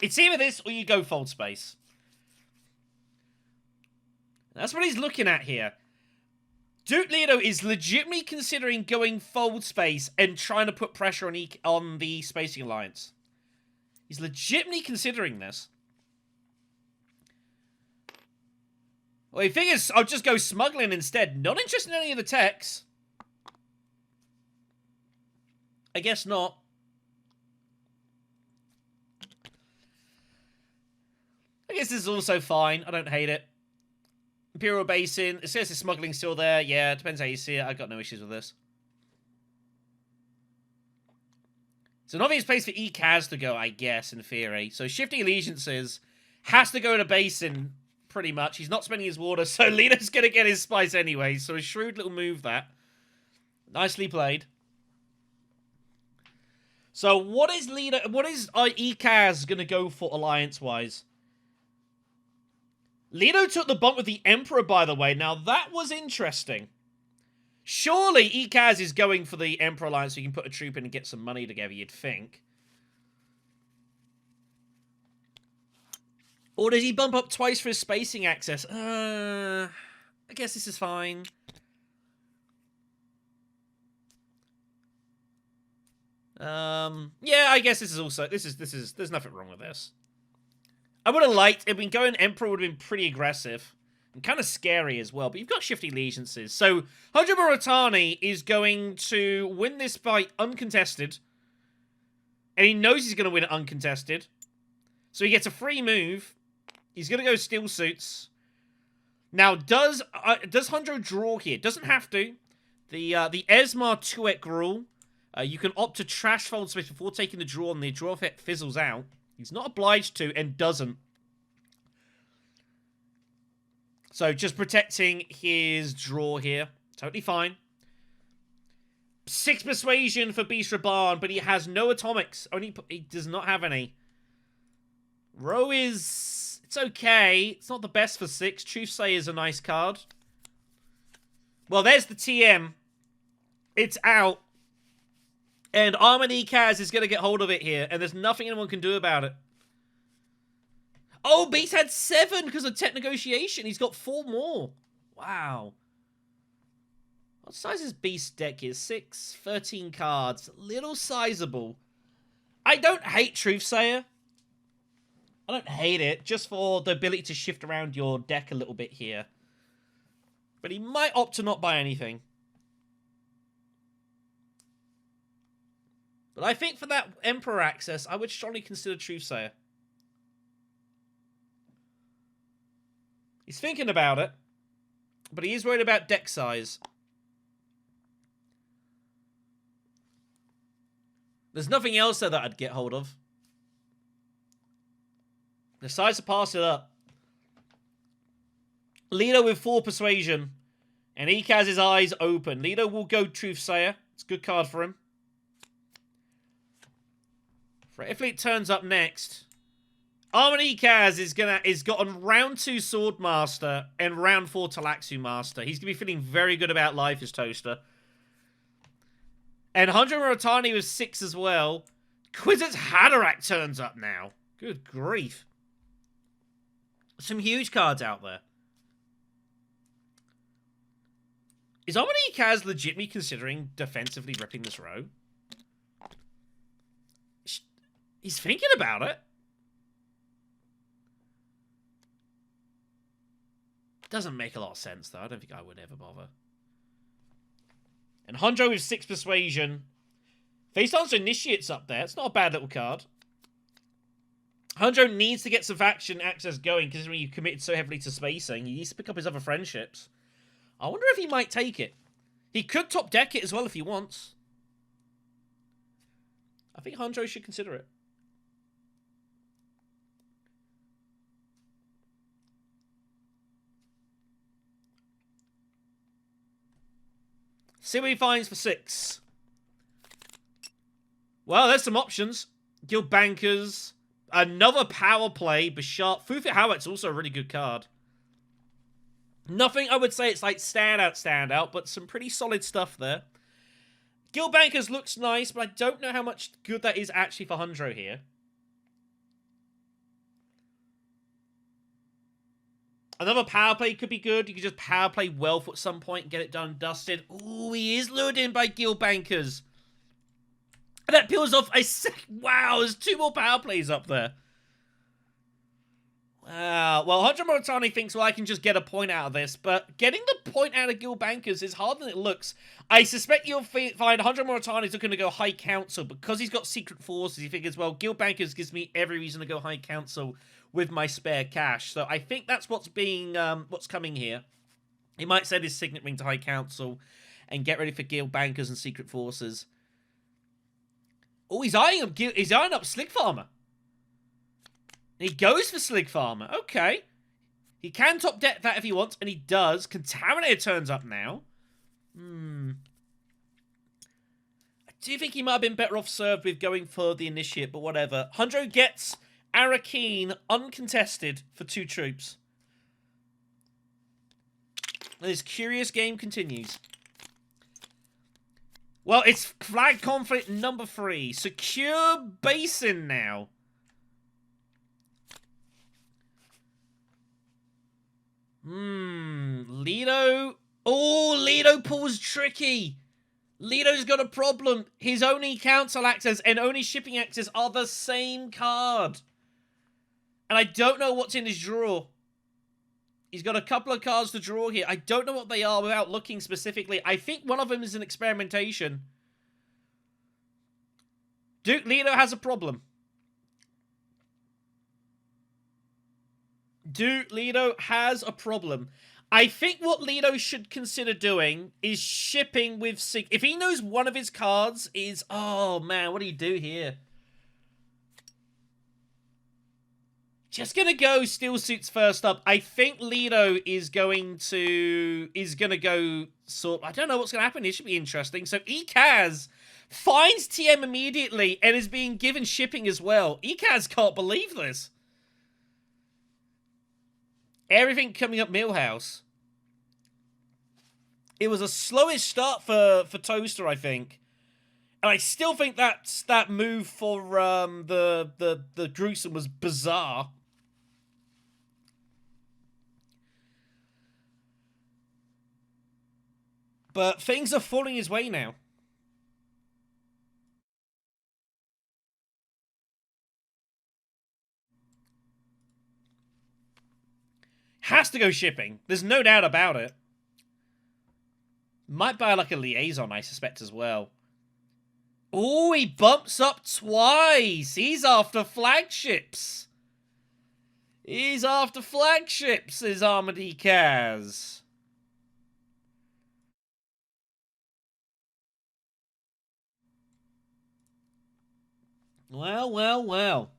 It's either this or you go fold space. That's what he's looking at here. Duke Leto is legitimately considering going fold space and trying to put pressure on the Spacing Alliance. He's legitimately considering this. Well, he figures I'll just go smuggling instead. Not interested in any of the techs. I guess not. I guess this is also fine. I don't hate it. Imperial Basin. It says the smuggling's still there. Yeah, it depends how you see it. I've got no issues with this. It's an obvious place for Ekaz to go, I guess, in theory. So Shifting Allegiances has to go to Basin, pretty much. He's not spending his water, so Lito's going to get his spice anyway. So a shrewd little move, that. Nicely played. So what is Ekaz going to go for alliance-wise? Leto took the bump with the Emperor, by the way. Now, that was interesting. Surely Ekaz is going for the Emperor Alliance so you can put a troop in and get some money together, you'd think. Or does he bump up twice for his spacing access? I guess this is fine. Yeah, I guess this is also... There's nothing wrong with this. I would have liked... I mean, going Emperor would have been pretty aggressive. And kind of scary as well. But you've got Shifty Allegiances. So, 100 Mauritania is going to win this fight uncontested. And he knows he's going to win it uncontested. So he gets a free move. He's going to go Steel Suits. Now, does Hundro draw here? Doesn't have to. The Esmar 2-ek rule. You can opt to trash Fold Smith before taking the draw, and the draw effect fizzles out. He's not obliged to, and doesn't. So, just protecting his draw here. Totally fine. 6 Persuasion for Beast Raban, but he has no atomics. He does not have any. Row is... It's okay. It's not the best for 6. Truthsayer is a nice card. Well, there's the TM. It's out. And Armani Kaz is going to get hold of it here, and there's nothing anyone can do about it. Oh, Beast had 7 because of tech negotiation. He's got 4 more. Wow. What size is Beast's deck here? 6, 13 cards. Little sizable. I don't hate Truthsayer. I don't hate it, just for the ability to shift around your deck a little bit here. But he might opt to not buy anything. But I think for that Emperor access, I would strongly consider Truthsayer. He's thinking about it, but he is worried about deck size. There's nothing else there that I'd get hold of. Decides to pass it up. Lido with 4 Persuasion. And he has his eyes open. Lido will go Truthsayer. It's a good card for him. If it turns up next, Armani Kaz is got on round 2 Swordmaster and round 4 Talaxu Master. He's gonna be feeling very good about life as Toaster. And Hundro Rotani with 6 as well. Kwisatz Haderach turns up now. Good grief. Some huge cards out there. Is Armani Kaz legitimately considering defensively ripping this row? He's thinking about it. Doesn't make a lot of sense, though. I don't think I would ever bother. And Hundro with 6 Persuasion. Face Dancer Initiate's up there. It's not a bad little card. Hundro needs to get some faction access going, considering you committed so heavily to spacing. He needs to pick up his other friendships. I wonder if he might take it. He could top deck it as well if he wants. I think Hundro should consider it. See what he finds for 6. Well, there's some options. Guild Bankers. Another Power Play. Bashar. Fufu Howat's also a really good card. Nothing I would say it's like standout, but some pretty solid stuff there. Guild Bankers looks nice, but I don't know how much good that is actually for Hundro here. Another Power Play could be good. You could just Power Play Wealth at some point and get it done and dusted. Ooh, he is lured in by Guild Bankers. And that peels off a second. Wow, there's 2 more Power Plays up there. Wow. Well, Hundro Moritani thinks, well, I can just get a point out of this. But getting the point out of Guild Bankers is harder than it looks. I suspect you'll find Hundro Moritani's looking to go High Council. Because he's got Secret Forces, he figures, well, Guild Bankers gives me every reason to go High Council with my spare cash. So I think that's what's coming here. He might send his Signet Ring to High Council and get ready for Guild Bankers and Secret Forces. Oh, he's eyeing up Slick Farmer. He goes for Slick Farmer. Okay. He can top deck that if he wants, and he does. Contaminator turns up now. I do think he might have been better off served with going for the Initiate, but whatever. Hundro gets Arrakis uncontested for 2 troops. And this curious game continues. Well, it's Flag Conflict number 3. Secure Basin now. Lido. Oh, Lido pulls tricky. Lido's got a problem. His only council access and only shipping access are the same card. And I don't know what's in his drawer. He's got a couple of cards to draw here. I don't know what they are without looking specifically. I think one of them is an experimentation. Duke Leto has a problem. Duke Leto has a problem. I think what Leto should consider doing is shipping with if he knows one of his cards is... Oh, man, what do you do here? Just gonna go Steel Suits first up. I think Leto is going to go sort... I don't know what's gonna happen. It should be interesting. So Ekaz finds TM immediately and is being given shipping as well. Ekaz can't believe this. Everything coming up Millhouse. It was a slowish start for Toaster, I think. And I still think that move for the Gruesome was bizarre. But things are falling his way now. Has to go shipping. There's no doubt about it. Might buy like a liaison, I suspect, as well. Oh, he bumps up twice. He's after flagships. He's after flagships, is Armored Kaz. Well, well, well.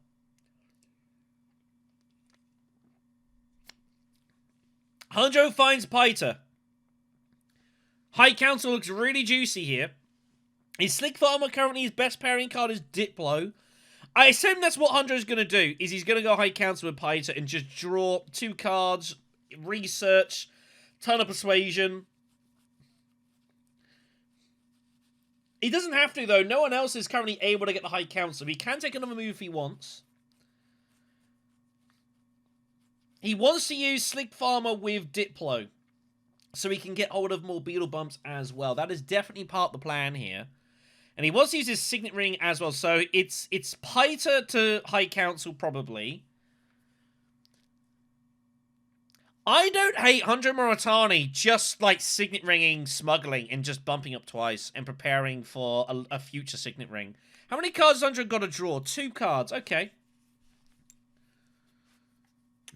Hunjo finds Piter. High Council looks really juicy here. His Slick Farmer currently his best pairing card is Diplo. I assume that's what Hunjo's going to do, is he's going to go High Council with Piter and just draw 2 cards, research, ton of persuasion. He doesn't have to, though. No one else is currently able to get the High Council. He can take another move if he wants. He wants to use Slick Farmer with Diplo, so he can get hold of more Beetle Bumps as well. That is definitely part of the plan here. And he wants to use his Signet Ring as well, so it's Piter to High Council, probably. I don't hate Hunjo Moritani just, like, Signet Ringing, smuggling, and just bumping up twice and preparing for a future Signet Ring. How many cards has Hunjo got to draw? 2 cards, okay.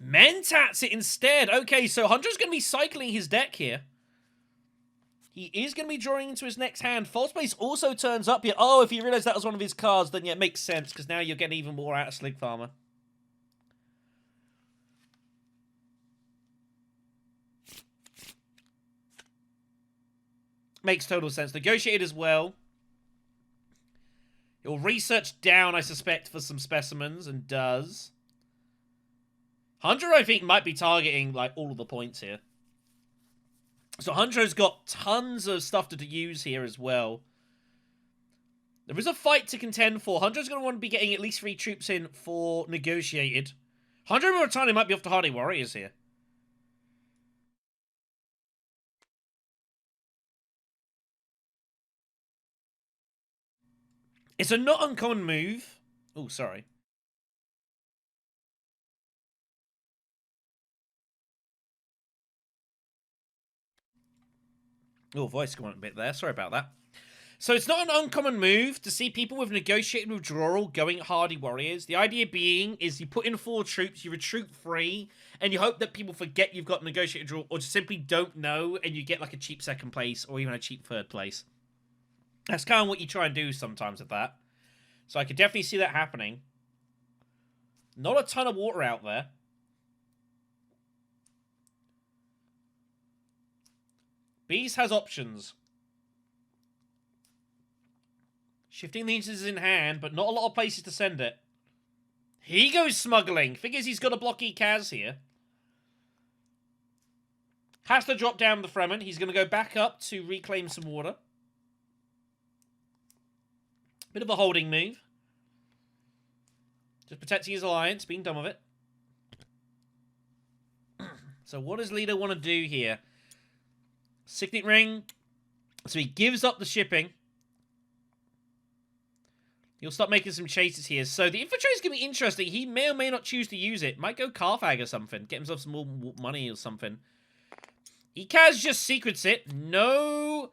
Mentats it instead. Okay, so Hunjo's going to be cycling his deck here. He is going to be drawing into his next hand. False Base also turns up here. Oh, if you realize that was one of his cards, then yeah, it makes sense, because now you're getting even more out of Slick Farmer. Makes total sense. Negotiated as well. He'll research down, I suspect, for some specimens, and does. Hunjo, I think, might be targeting, like, all of the points here. So Hunjo's got tons of stuff to use here as well. There is a fight to contend for. Hunjo's going to want to be getting at least 3 troops in for negotiated. Hunjo Moritani might be off to Hardy Warriors here. It's a not uncommon move. Oh, sorry. Oh, voice going a bit there. Sorry about that. So it's not an uncommon move to see people with negotiated withdrawal going Hardy Warriors. The idea being is you put in 4 troops, you retreat 3, and you hope that people forget you've got negotiated withdrawal or just simply don't know, and you get like a cheap 2nd place or even a cheap 3rd place. That's kind of what you try and do sometimes with that. So I could definitely see that happening. Not a ton of water out there. Beast has options. Shifting the instances in hand, but not a lot of places to send it. He goes smuggling. Figures he's got to block Ekaz here. Has to drop down the Fremen. He's going to go back up to reclaim some water. Bit of a holding move. Just protecting his alliance, being done with it. So what does Leader want to do here? Signet Ring. So he gives up the shipping. He'll start making some chases here. So the infantry is going to be interesting. He may or may not choose to use it. Might go Carthag or something. Get himself some more money or something. Ekaz just secrets it. No.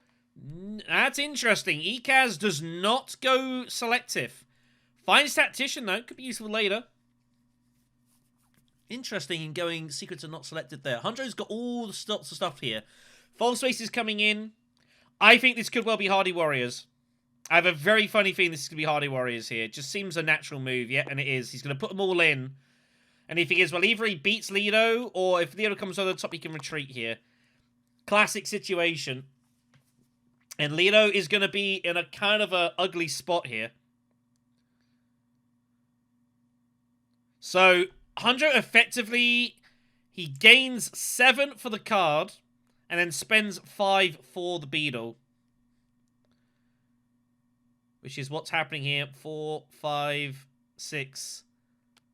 That's interesting. Ekaz does not go selective. Fine Statistician, though. Could be useful later. Interesting in going secrets are not selected there. Hunjo's got all the sorts of stuff here. False Space is coming in. I think this could well be Hardy Warriors. I have a very funny feeling this is going to be Hardy Warriors here. It just seems a natural move, yeah, and it is. He's going to put them all in. And if he is, well, either he beats Lido, or if Lido comes over the top, he can retreat here. Classic situation. And Lido is going to be in a kind of a ugly spot here. So, Hunjo effectively, he gains 7 for the card, and then spends 5 for the Beetle. Which is what's happening here. 4, 5, 6,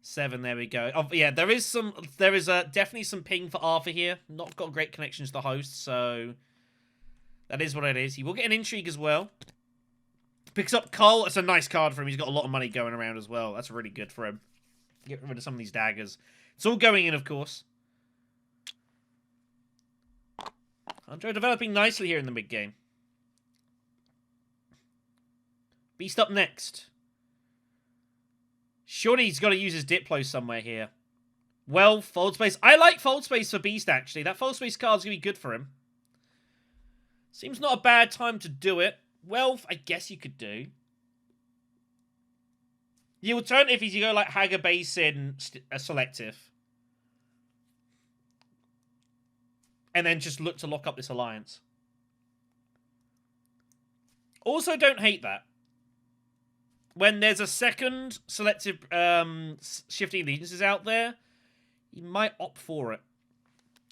7. There we go. Oh, yeah, there is definitely some ping for Arthur here. Not got great connections to the host, so that is what it is. He will get an intrigue as well. Picks up Cole. That's a nice card for him. He's got a lot of money going around as well. That's really good for him. Get rid of some of these daggers. It's all going in, of course. Hunjo developing nicely here in the mid-game. Beast up next. Surely he's got to use his Diplo somewhere here. Well, Fold Space. I like Fold Space for Beast, actually. That Fold Space card's going to be good for him. Seems not a bad time to do it. Wealth, I guess you could do. The alternative is you go like Hager Basin Selective. And then just look to lock up this alliance. Also, don't hate that. When there's a second selective shifting allegiances out there, he might opt for it.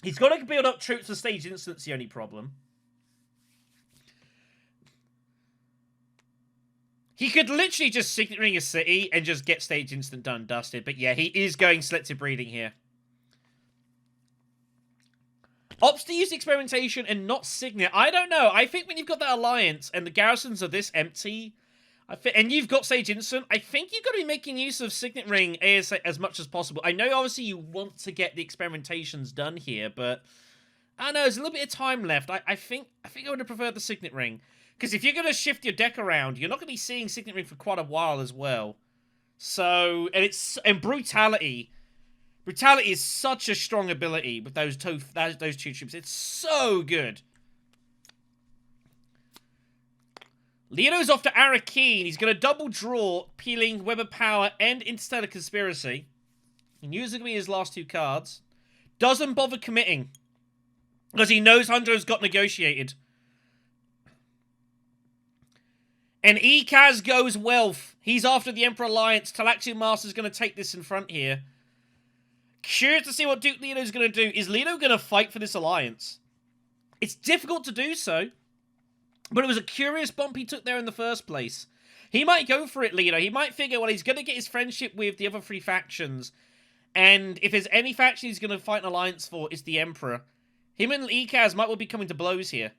He's got to build up troops for stage instance, the only problem. He could literally just Signet Ring a city and just get stage instant done dusted. But yeah, he is going selective breeding here. Opts to use experimentation and not Signet. I don't know. I think when you've got that alliance and the garrisons are this empty, and you've got Sage Instant, I think you've got to be making use of Signet Ring as much as possible. I know, obviously, you want to get the experimentations done here, but I don't know, there's a little bit of time left. I think I would have preferred the Signet Ring. Because if you're going to shift your deck around, you're not going to be seeing Signet Ring for quite a while as well. So, and Brutality. Brutality is such a strong ability with those two troops. It's so good. Leono's off to Arrakis. He's going to double draw, peeling Web of Power and Interstellar Conspiracy. He knew it was going to be his last 2 cards. Doesn't bother committing. Because he knows Hunjo's got negotiated. And Ekaz goes Wealth. He's after the Emperor Alliance. Talaxian Master's going to take this in front here. Curious to see what Duke Leono's going to do. Is Leono going to fight for this alliance? It's difficult to do so. But it was a curious bump he took there in the first place. He might go for it, Leono. He might figure, well, he's going to get his friendship with the other 3 factions. And if there's any faction he's going to fight an alliance for, it's the Emperor. Him and Ekaz might well be coming to blows here.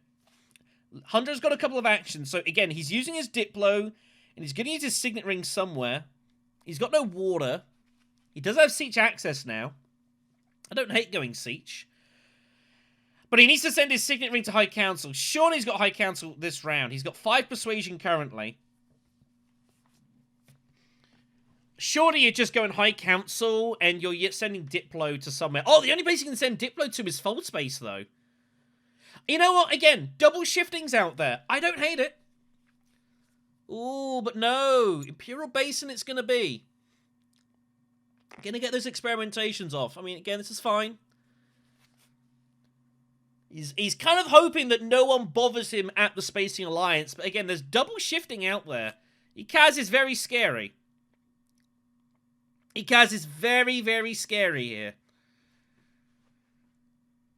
Hunter's got a couple of actions. So, again, he's using his Diplo, and he's going to use his Signet Ring somewhere. He's got no water. He does have Siege access now. I don't hate going Siege. But he needs to send his Signet Ring to High Council. Surely he's got High Council this round. He's got 5 Persuasion currently. Surely you're just going High Council, and you're sending Diplo to somewhere. Oh, the only place you can send Diplo to is Fold Space, though. You know what? Again, double shifting's out there. I don't hate it. Ooh, but no. Imperial Basin it's going to be. Going to get those experimentations off. I mean, again, this is fine. He's kind of hoping that no one bothers him at the Spacing Alliance. But again, there's double shifting out there. Ekaz is very scary. Ekaz is very, very scary here.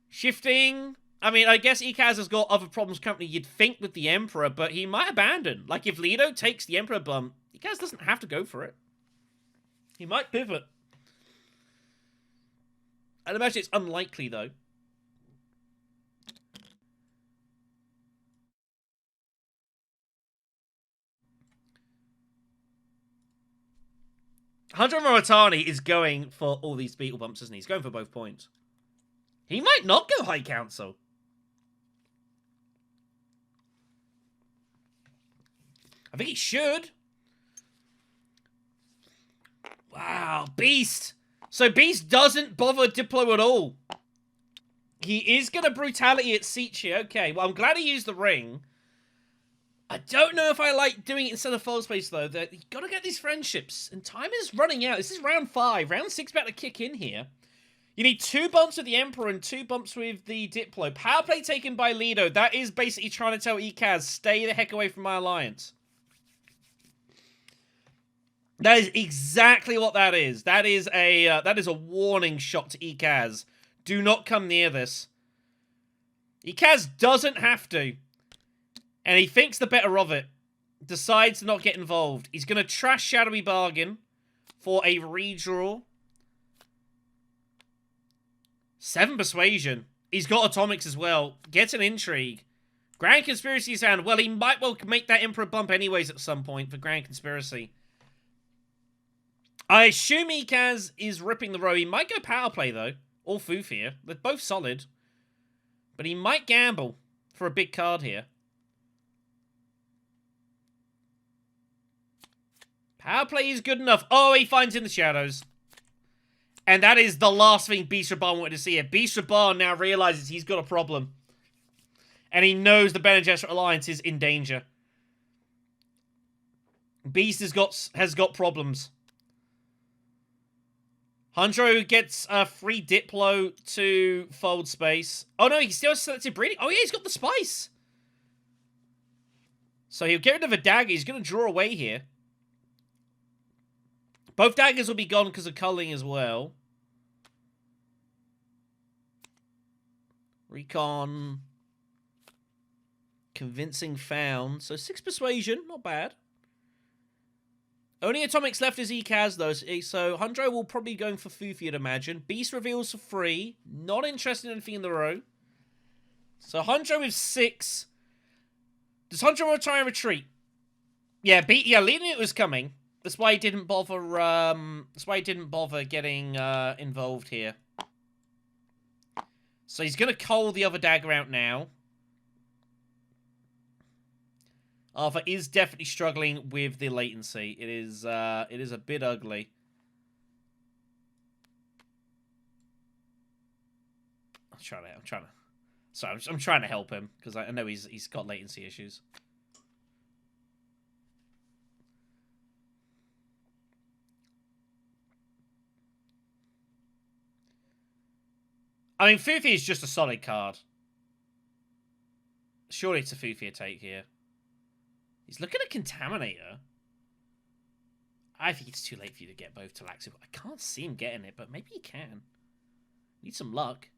Shifting. I mean, I guess Ekaz has got other problems currently, you'd think, with the Emperor, but he might abandon. Like, if Lido takes the Emperor bump, Ekaz doesn't have to go for it. He might pivot. I'd imagine it's unlikely, though. Hunter Moritani is going for all these beetle bumps, isn't he? He's going for both points. He might not go High Council. I think he should. Wow, Beast. So Beast doesn't bother Diplo at all. He is going to brutality at Siege. Okay, well, I'm glad he used the ring. I don't know if I like doing it instead of Fold Space, though. That you got to get these friendships, and time is running out. This is round 5. Round 6 about to kick in here. You need 2 bumps with the Emperor and 2 bumps with the Diplo. Power play taken by Lido. That is basically trying to tell Ikaz, stay the heck away from my alliance. That is exactly what that is. That is a warning shot to Ikaz. Do not come near this. Ikaz doesn't have to. And he thinks the better of it. Decides to not get involved. He's going to trash Shadowy Bargain for a redraw. 7 Persuasion. He's got Atomics as well. Gets an Intrigue. Grand Conspiracy's hand. Well, he might well make that Emperor bump anyways at some point for Grand Conspiracy. I assume Ikaz is ripping the row. He might go Power Play, though. Or Fufia. They're both solid. But he might gamble for a big card here. Power play is good enough. Oh, he finds in the shadows. And that is the last thing Beast Raban wanted to see here. Beast Raban now realizes he's got a problem. And he knows the Bene Gesserit Alliance is in danger. Beast has got problems. Hundro gets a free Diplo to Fold Space. Oh no, he still has selected breeding. Oh yeah, he's got the Spice. So he'll get rid of a dagger. He's going to draw away here. Both daggers will be gone because of culling as well. Recon. Convincing found. So 6 Persuasion, not bad. Only Atomics left is Ikaz, though, so Hundro will probably be going for Fufi, I'd imagine. Beast reveals for free. Not interested in anything in the row. So Hundro with 6. Does Hundro want to try and retreat? Yeah, leading it was coming. That's why he didn't bother. That's why he didn't bother getting involved here. So he's gonna cull the other dagger out now. Arthur is definitely struggling with the latency. It is a bit ugly. I'm trying to help him because I know he's got latency issues. I mean, Fufi is just a solid card. Surely it's a Fufi take here. He's looking at Contaminator. I think it's too late for you to get both Talaxi. I can't see him getting it, but maybe he can. Need some luck.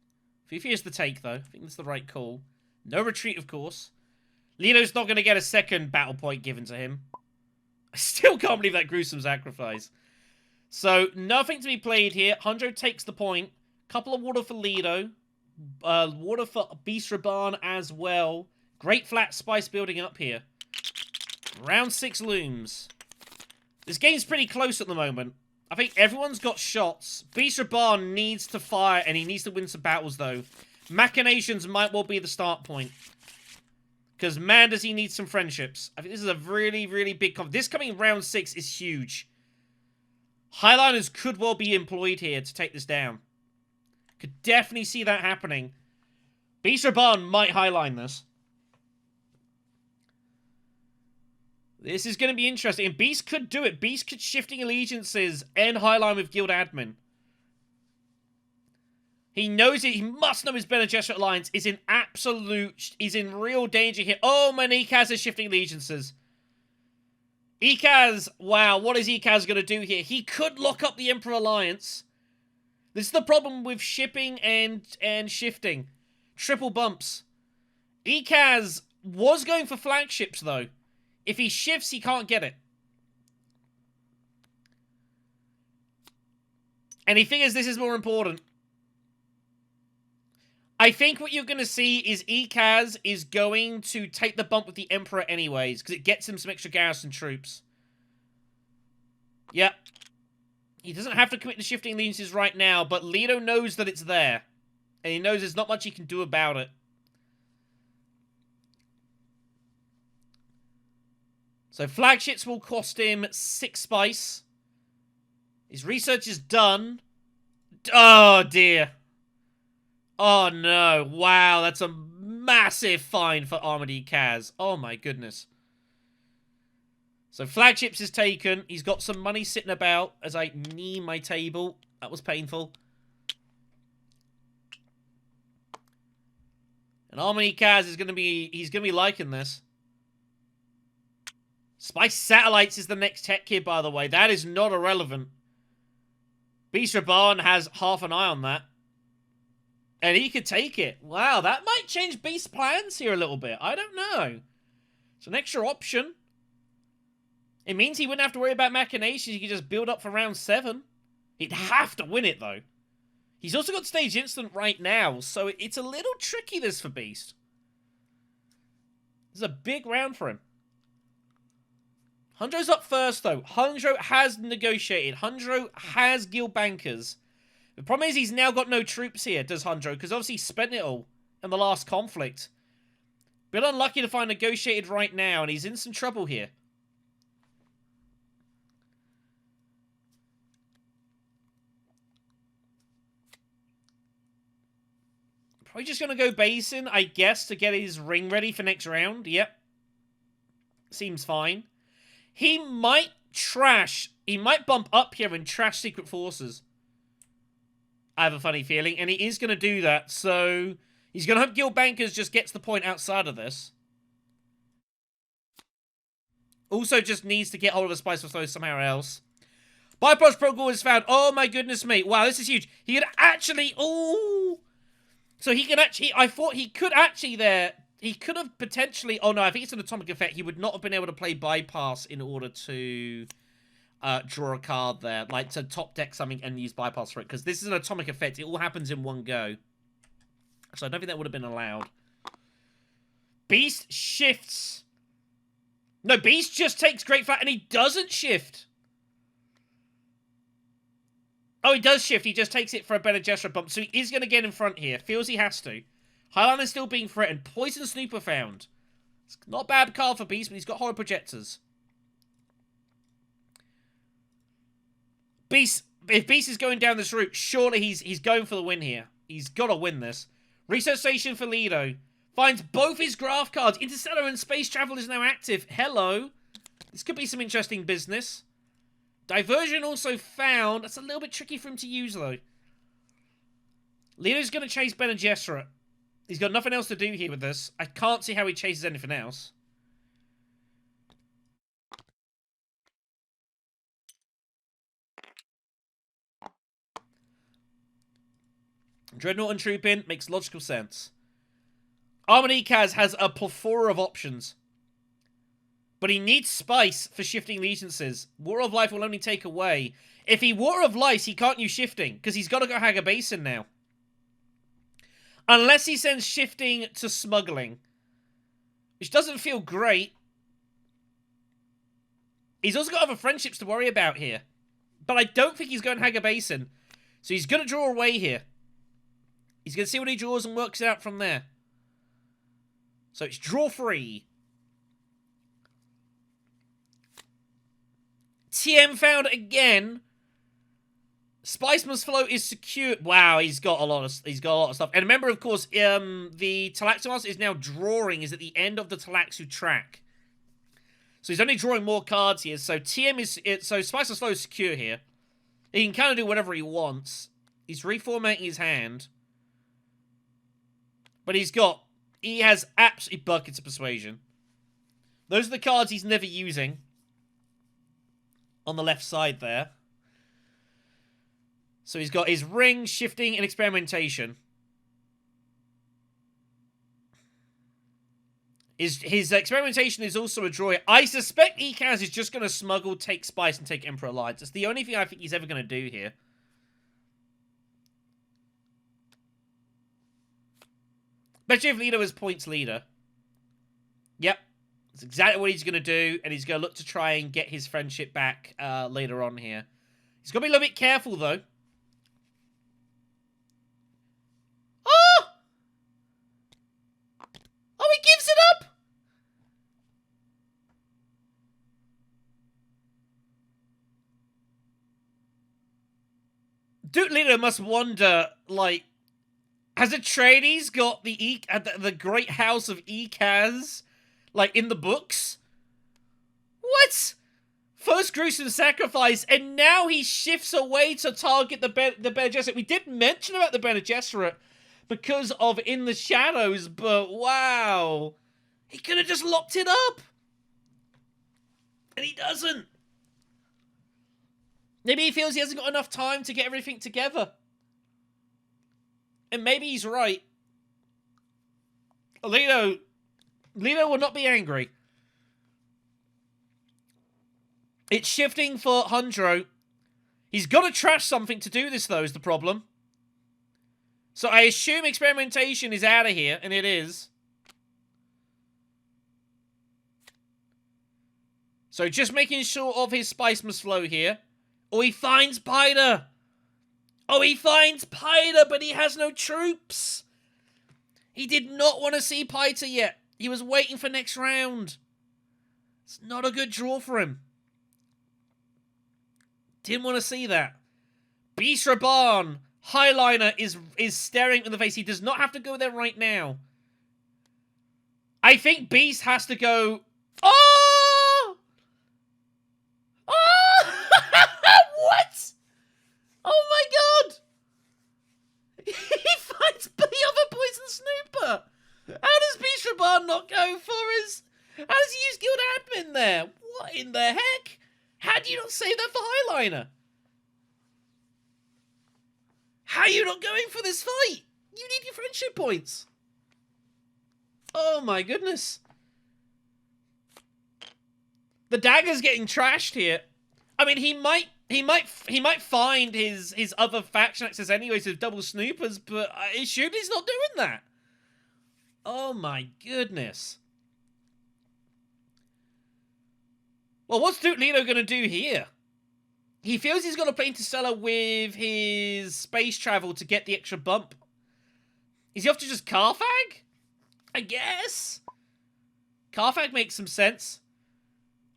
Fufi is the take, though. I think that's the right call. No retreat, of course. Lido's not going to get a second battle point given to him. I still can't believe that gruesome sacrifice. So, nothing to be played here. Hundro takes the point. Couple of water for Lido. Water for Beast Raban as well. Great flat spice building up here. Round 6 looms. This game's pretty close at the moment. I think everyone's got shots. Beast Raban needs to fire, and he needs to win some battles, though. Machinations might well be the start point. Because, man, does he need some friendships. I think this is a really, really big... This coming in round 6 is huge. Highliners could well be employed here to take this down. Could definitely see that happening. Beast Raban might highline this. This is going to be interesting. And Beast could do it. Beast could shifting allegiances and highline with guild admin. He knows it. He must know his Bene Gesserit Alliance is in He's in real danger here. Oh, man, Ikaz is shifting allegiances. Ikaz, wow, what is Ikaz going to do here? He could lock up the Emperor Alliance. This is the problem with shipping and shifting. Triple bumps. Ikaz was going for flagships, though. If he shifts, he can't get it. And he figures this is more important. I think what you're going to see is Ikaz is going to take the bump with the Emperor anyways, because it gets him some extra garrison troops. Yep. He doesn't have to commit to shifting allegiances right now, but Lido knows that it's there. And he knows there's not much he can do about it. So flagships will cost him 6 spice. His research is done. Oh, dear. Oh, no. Wow, that's a massive fine for ArthurDee Kaz. Oh, my goodness. So, flagships is taken. He's got some money sitting about as I knee my table. That was painful. And ArthurDee Kaz is going to be... He's going to be liking this. Spice Satellites is the next tech here, by the way. That is not irrelevant. Beast Raban has half an eye on that. And he could take it. Wow, that might change Beast's plans here a little bit. I don't know. It's an extra option. It means he wouldn't have to worry about machinations. He could just build up for round 7. He'd have to win it, though. He's also got Stage Instant right now, so it's a little tricky, this, for Beast. This is a big round for him. Hundro's up first, though. Hundro has negotiated. Hundro has guild bankers. The problem is he's now got no troops here, does Hundro, because obviously he spent it all in the last conflict. Bit unlucky to find negotiated right now, and he's in some trouble here. Probably just going to go Basin, I guess, to get his ring ready for next round. Yep. Seems fine. He might trash. He might bump up here and trash Secret Forces. I have a funny feeling. And he is going to do that. So he's going to have Guild Bankers just gets the point outside of this. Also just needs to get hold of a Spice of Flow somehow else. Bypass Protocol is found. Oh my goodness me. Wow, this is huge. He could actually... Oh... So he can actually... I thought he could actually there... He could have potentially... Oh no, I think it's an atomic effect. He would not have been able to play bypass in order to draw a card there. Like to top deck something and use bypass for it. Because this is an atomic effect. It all happens in one go. So I don't think that would have been allowed. Beast shifts. No, Beast just takes Great Flat and he doesn't shift. Oh, he does shift. He just takes it for a Bene Gesserit bump. So he is going to get in front here. Feels he has to. Highline is still being threatened. Poison Snooper found. It's not a bad card for Beast, but he's got Horror Projectors. Beast, if Beast is going down this route, surely he's going for the win here. He's got to win this. Research Station for Lido. Finds both his graph cards. Interstellar and Space Travel is now active. Hello. This could be some interesting business. Diversion also found. That's a little bit tricky for him to use, though. Lido's going to chase Bene Gesserit. He's got nothing else to do here with this. I can't see how he chases anything else. Dreadnought and Troop in makes logical sense. ArthurDee Kaz has a plethora of options. But he needs Spice for shifting allegiances. War of Life will only take away. If he War of Lice, he can't use shifting. Because he's got to go Haga Basin now. Unless he sends shifting to smuggling. Which doesn't feel great. He's also got other friendships to worry about here. But I don't think he's going Haga Basin. So he's going to draw away here. He's going to see what he draws and works out from there. So it's draw free. TM found again. Spice Must Flow is secured. Wow, he's got a lot of stuff. And remember, of course, the Talaxu is now drawing. Is at the end of the Talaxu track. So he's only drawing more cards here. So TM is so Spice Must Flow is secure here. He can kind of do whatever he wants. He's reformatting his hand. But he has absolutely buckets of persuasion. Those are the cards he's never using. On the left side there. So he's got his ring, shifting, and experimentation. His experimentation is also a draw. I suspect Ekaz is just going to smuggle, take Spice, and take Emperor Alliance. That's the only thing I think he's ever going to do here. Especially if Lido is points leader. Yep. That's exactly what he's going to do. And he's going to look to try and get his friendship back later on here. He's got to be a little bit careful, though. Oh! Oh, he gives it up! Duke Leader must wonder, like, has Atreides got the great house of Ekaz, like, in the books? What? First gruesome sacrifice, and now he shifts away to target the Bene Gesserit. We did mention about the Bene Gesserit because of In the Shadows, but wow. He could have just locked it up. And he doesn't. Maybe he feels he hasn't got enough time to get everything together. And maybe he's right. Leto will not be angry. It's shifting for Hundro. He's got to trash something to do this, though, is the problem. So I assume experimentation is out of here, and it is. So just making sure of his spice must flow here. Oh, he finds Pida. Oh, he finds Pida, but he has no troops. He did not want to see Pida yet. He was waiting for next round. It's not a good draw for him. Didn't want to see that. Beast Raban, Highliner is staring in the face. He does not have to go there right now. I think Beast has to go... Oh! Oh! What? Oh my god! He finds the other poison snooper! How does Beast Raban not go for his... How does he use guild admin there? What in the heck? How do you not save that for Highliner? How are you not going for this fight? You need your friendship points. Oh my goodness. The dagger's getting trashed here. I mean, he might find his other faction access anyways with double snoopers, but I assume he's not doing that. Oh my goodness. Well, what's Duke Leto going to do here? He feels he's got to play Interstellar with his space travel to get the extra bump. Is he off to just Carthag? I guess. Carthag makes some sense.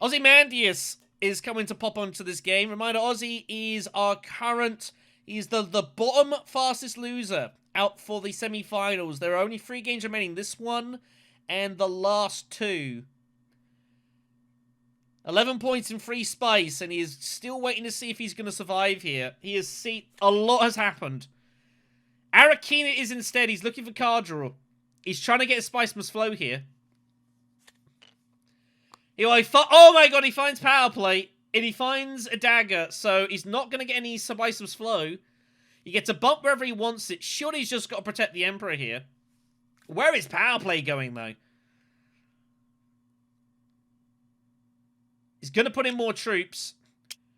Ozymandias is coming to pop onto this game. Reminder, Ozzy is our current... He's the bottom fastest loser out for the semi-finals. There are only 3 games remaining. This one and the last 2. 11 points in free spice, and he is still waiting to see if he's going to survive here. He has seen... A lot has happened. Arakina is instead. He's looking for card draw. He's trying to get a spice must flow here. Oh my god, he finds power plate, and he finds a dagger, so he's not going to get any spice must flow. He gets a bump wherever he wants it. Surely he's just got to protect the Emperor here. Where is power play going, though? He's going to put in more troops.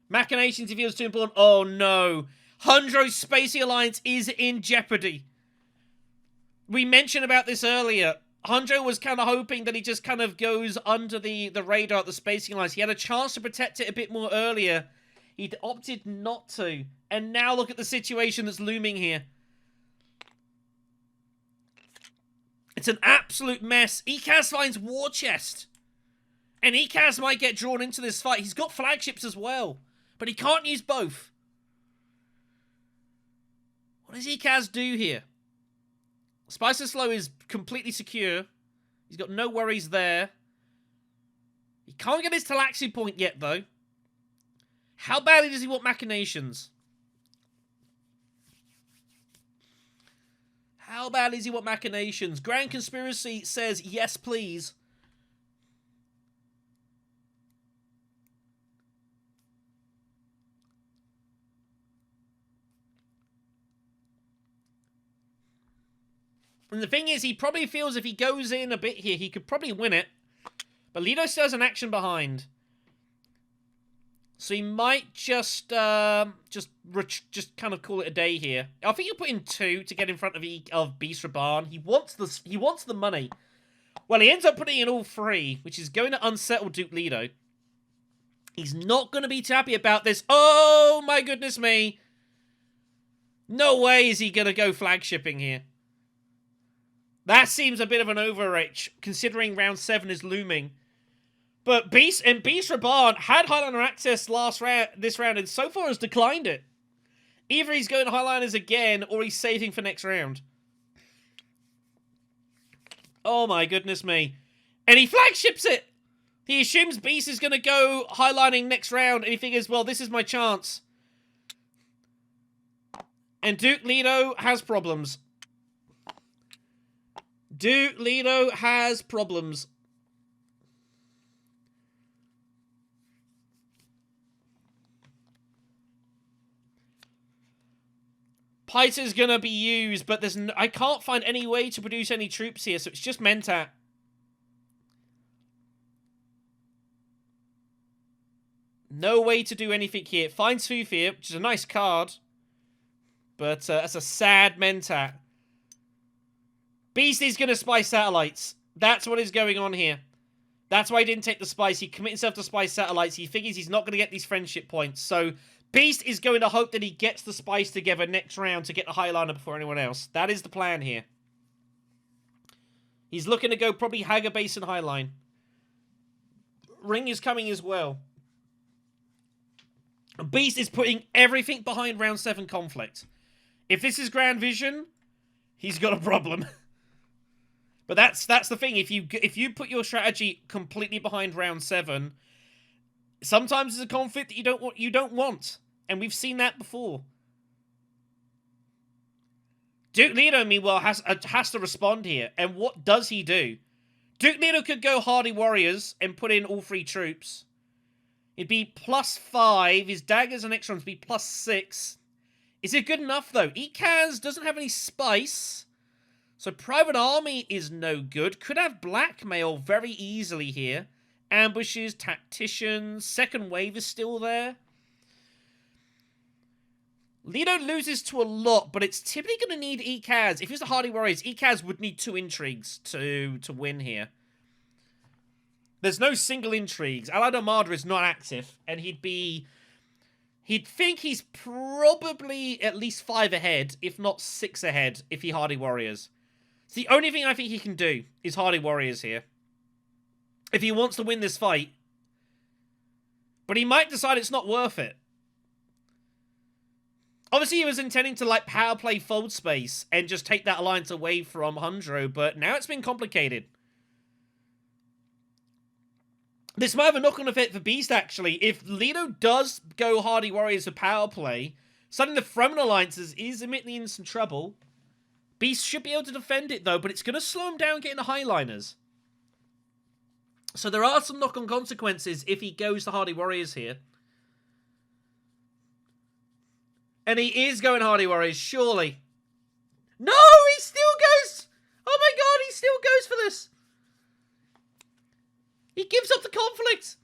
Machinations, he feels too important. Oh, no. Hundro's Spacey Alliance is in jeopardy. We mentioned about this earlier. Hundro was kind of hoping that he just kind of goes under the radar at the Spacey Alliance. He had a chance to protect it a bit more earlier. He opted not to. And now look at the situation that's looming here. It's an absolute mess. Ekaz finds War Chest. And Ekaz might get drawn into this fight. He's got flagships as well. But he can't use both. What does Ekaz do here? Spicer Slow is completely secure. He's got no worries there. He can't get his Talaxi point yet, though. How badly does he want Machinations? How badly does he want Machinations? Grand Conspiracy says, yes, please. And the thing is, he probably feels if he goes in a bit here, he could probably win it. But Leto still has an action behind. So he might just kind of call it a day here. I think he'll put in 2 to get in front of Beast Raban. He wants the money. Well, he ends up putting in all 3, which is going to unsettle Duke Leto. He's not going to be too happy about this. Oh, my goodness me. No way is he going to go flagshipping here. That seems a bit of an overreach, considering round 7 is looming. But Beast Raban had Highliner access this round, and so far has declined it. Either he's going highliners again, or he's saving for next round. Oh my goodness me. And he flagships it! He assumes Beast is going to go highlining next round, and he figures, well, this is my chance. And Duke Leto has problems. Duke Leto has problems. Piter's gonna be used, but I can't find any way to produce any troops here, so it's just Mentat. No way to do anything here. Finds Thufir, which is a nice card. But that's a sad Mentat. Beast is going to spy satellites. That's what is going on here. That's why he didn't take the spice. He committed himself to spy satellites. He figures he's not going to get these friendship points. So Beast is going to hope that he gets the spice together next round to get the highliner before anyone else. That is the plan here. He's looking to go probably Hager base and highline. Ring is coming as well. Beast is putting everything behind round 7 conflict. If this is Grand Vision, he's got a problem. But that's the thing. If you put your strategy completely behind round 7, sometimes it's a conflict that you don't want. And we've seen that before. Duke Leto, meanwhile, has to respond here. And what does he do? Duke Leto could go Hardy Warriors and put in all 3 troops. It'd be +5. His daggers and extrons would be +6. Is it good enough, though? Ekaz doesn't have any spice. So Private Army is no good. Could have Blackmail very easily here. Ambushes, Tacticians. Second Wave is still there. Leto loses to a lot, but it's typically going to need Ekaz. If he was the Hardy Warriors, Ekaz would need 2 intrigues to win here. There's no single intrigues. Allied Armada is not active, and he'd think he's probably at least 5 ahead, if not 6 ahead, if he Hardy Warriors. It's the only thing I think he can do is Hardy Warriors here. If he wants to win this fight. But he might decide it's not worth it. Obviously, he was intending to, like, power play Fold Space and just take that alliance away from Hundro, but now it's been complicated. This might have a knock-on effect for Beast, actually. If Leto does go Hardy Warriors for power play, suddenly the Fremen alliances is admittedly in some trouble. Beast should be able to defend it, though, but it's going to slow him down getting the highliners. So there are some knock-on consequences if he goes to Hardy Warriors here. And he is going Hardy Warriors, surely. No, he still goes! Oh my god, he still goes for this! He gives up the conflict!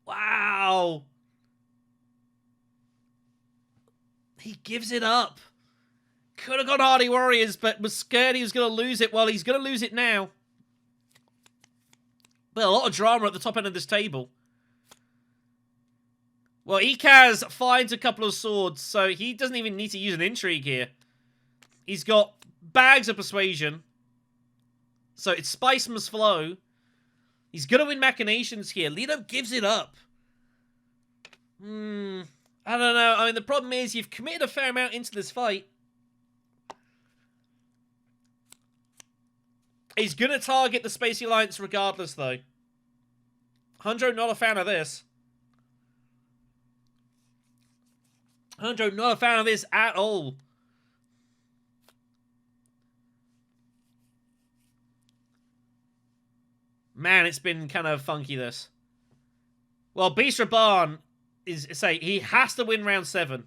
Wow! He gives it up. Could have gone Hardy Warriors, but was scared he was going to lose it. Well, he's going to lose it now. But a lot of drama at the top end of this table. Well, Ekaz finds a couple of swords, so he doesn't even need to use an intrigue here. He's got bags of persuasion. So it's spice must flow. He's going to win machinations here. Leto gives it up. I don't know. I mean, the problem is you've committed a fair amount into this fight. He's going to target the Spacey Alliance regardless, though. Hundro not a fan of this. Hundro not a fan of this at all. Man, it's been kind of funky, this. Well, Beast Raban he has to win round 7.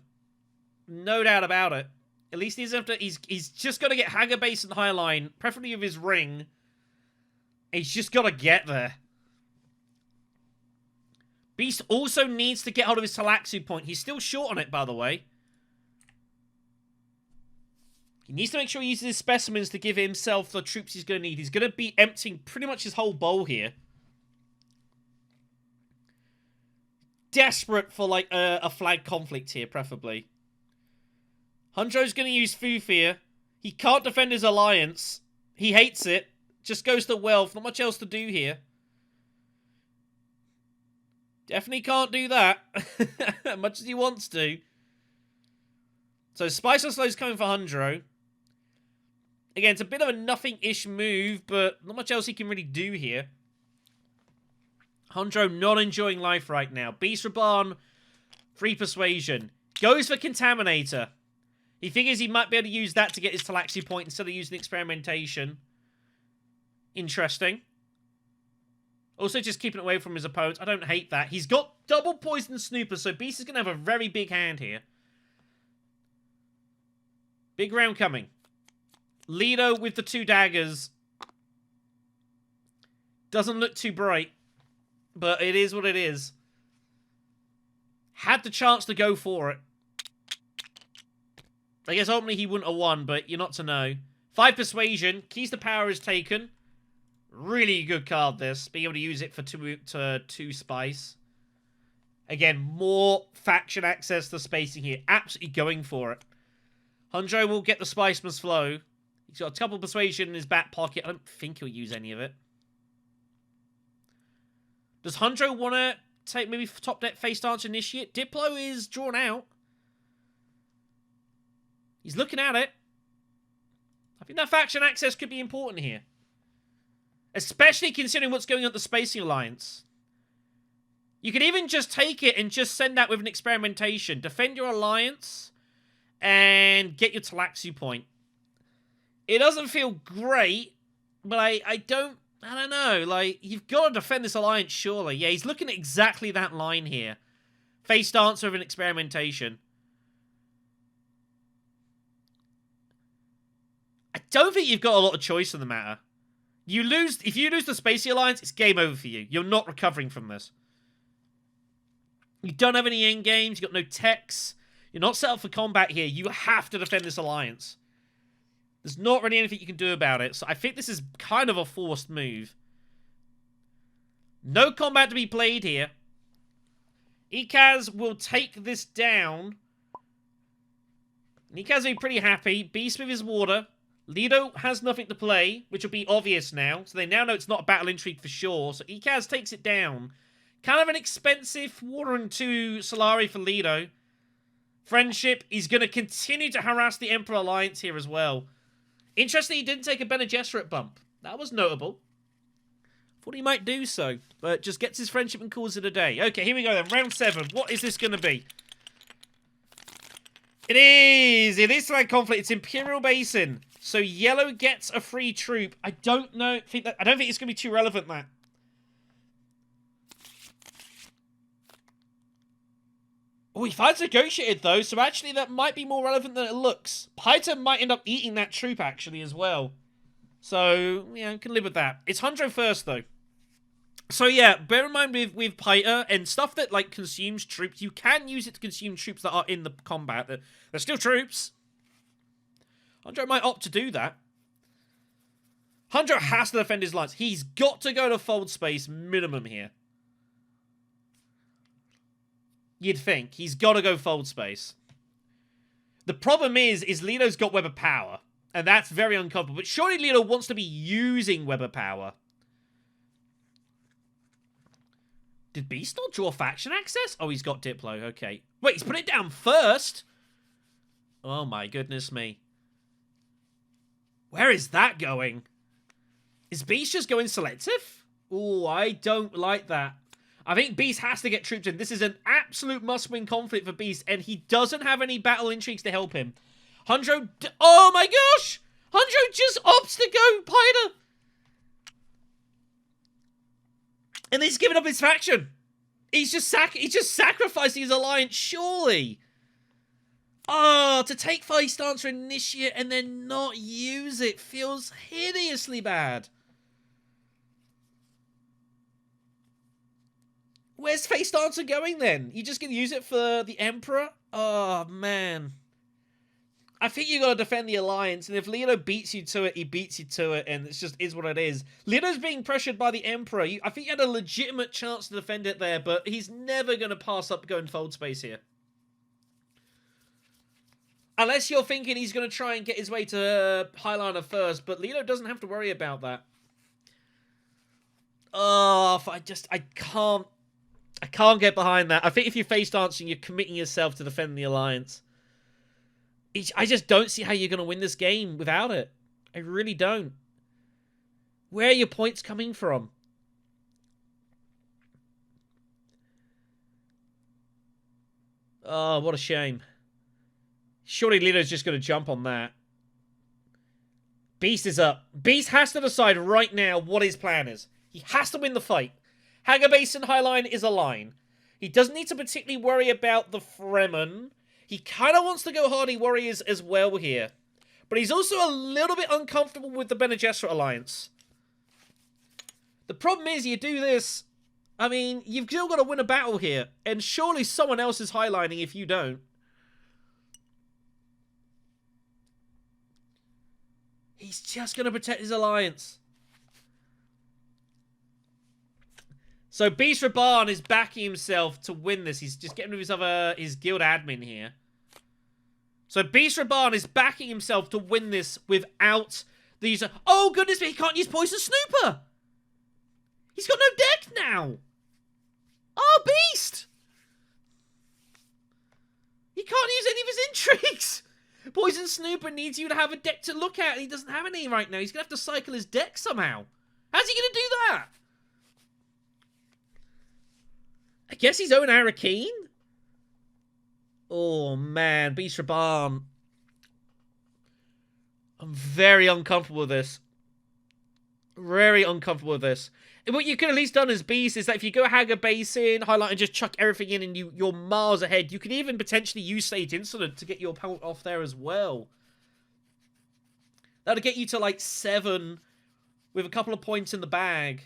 No doubt about it. At least he's just got to get Hager base and Highline, preferably with his ring. He's just got to get there. Beast also needs to get hold of his Talaxu point. He's still short on it, by the way. He needs to make sure he uses his specimens to give himself the troops he's going to need. He's going to be emptying pretty much his whole bowl here. Desperate for, like, a flag conflict here, preferably. Hundro's going to use Thufir. He can't defend his alliance. He hates it. Just goes to wealth. Not much else to do here. Definitely can't do that. Much as he wants to. So Spice on Slow's coming for Hundro. Again, it's a bit of a nothing-ish move, but not much else he can really do here. Hundro not enjoying life right now. Beast Reborn, free Persuasion. Goes for Contaminator. He figures he might be able to use that to get his Talaxi point instead of using Experimentation. Interesting. Also just keeping it away from his opponents. I don't hate that. He's got double Poison Snooper, so Beast is going to have a very big hand here. Big round coming. Lido with the 2 daggers. Doesn't look too bright. But it is what it is. Had the chance to go for it. I guess ultimately he wouldn't have won, but you're not to know. 5 Persuasion. Keys to Power is taken. Really good card, this. Being able to use it for 2 Spice. Again, more faction access to spacing here. Absolutely going for it. Hundro will get the Spice Must Flow. He's got a couple of Persuasion in his back pocket. I don't think he'll use any of it. Does Hundro want to take maybe top deck face dance initiate? Diplo is drawn out. He's looking at it. I think that faction access could be important here. Especially considering what's going on at the Spacing Alliance. You could even just take it and just send that with an Experimentation. Defend your Alliance and get your Talaxi point. It doesn't feel great, but I don't know. Like, you've got to defend this Alliance, surely. Yeah, he's looking at exactly that line here. Face Dancer with an Experimentation. I don't think you've got a lot of choice in the matter. If you lose the Spacey Alliance, it's game over for you. You're not recovering from this. You don't have any end games. You've got no techs. You're not set up for combat here. You have to defend this Alliance. There's not really anything you can do about it. So I think this is kind of a forced move. No combat to be played here. Ikaz will take this down. Ikaz will be pretty happy. Beast with his water. Lido has nothing to play, which will be obvious now. So they now know it's not a battle intrigue for sure. So Ikaz takes it down. Kind of an expensive water and 2 Solari for Lido. Friendship. He's going to continue to harass the Emperor Alliance here as well. Interesting, he didn't take a Bene Gesserit bump. That was notable. Thought he might do so, but just gets his friendship and calls it a day. Okay, here we go then. Round 7. What is this going to be? It is Flag Conflict. It's Imperial Basin. So yellow gets a free troop. I don't think it's going to be too relevant, that. Oh, he finds negotiated, though, so actually that might be more relevant than it looks. Paita might end up eating that troop, actually, as well. So, yeah, can live with that. It's Hundro first, though. So, yeah, bear in mind with Paita and stuff that, like, consumes troops, you can use it to consume troops that are in the combat. They're still troops. Hundro might opt to do that. Hundro has to defend his lines. He's got to go to fold space minimum here. You'd think. He's got to go fold space. The problem is Lido's got Web of Power. And that's very uncomfortable. But surely Lido wants to be using Web of Power. Did Beast not draw faction access? Oh, he's got Diplo. Okay. Wait, he's put it down first? Oh my goodness me. Where is that going? Is Beast just going selective? Oh, I don't like that. I think Beast has to get troops in. This is an absolute must-win conflict for Beast, and he doesn't have any battle intrigues to help him. Hundro... Oh my gosh! Hundro just opts to go Paita! And he's giving up his faction. He's just sacrificing his alliance, surely. Oh, to take Face Dancer Initiate and then not use it feels hideously bad. Where's Face Dancer going then? You just gonna use it for the Emperor? Oh, man. I think you gotta defend the Alliance, and if Lido beats you to it, he beats you to it, and it just is what it is. Lido's being pressured by the Emperor. I think he had a legitimate chance to defend it there, but he's never gonna pass up going fold space here. Unless you're thinking he's gonna try and get his way to Highliner first, but Lido doesn't have to worry about that. Oh, I can't... I can't get behind that. I think if you're face dancing, you're committing yourself to defend the alliance. I just don't see how you're going to win this game without it. I really don't. Where are your points coming from? Oh, what a shame. Surely Lito's just going to jump on that. Beast is up. Beast has to decide right now what his plan is. He has to win the fight. Hanger Basin Highline is a line. He doesn't need to particularly worry about the Fremen. He kind of wants to go Hardy Warriors as well here. But he's also a little bit uncomfortable with the Bene Gesserit alliance. The problem is, you do this, I mean, you've still got to win a battle here. And surely someone else is highlining if you don't. He's just going to protect his alliance. So Beast Raban is backing himself to win this. He's just getting rid of his guild admin here. So Beast Raban is backing himself to win this without these... Oh, goodness me, he can't use Poison Snooper! He's got no deck now! Oh, Beast! He can't use any of his intrigues! Poison Snooper needs you to have a deck to look at, and he doesn't have any right now. He's going to have to cycle his deck somehow. How's he going to do that? I guess he's own Arrakis? Oh, man. Beast Raban. I'm very uncomfortable with this. Very uncomfortable with this. What you could at least done as Beast is that if you go Hanger Basin, highlight, and just chuck everything in and you're miles ahead, you could even potentially use Sage Incident to get your opponent off there as well. That'll get you to like 7 with a couple of points in the bag.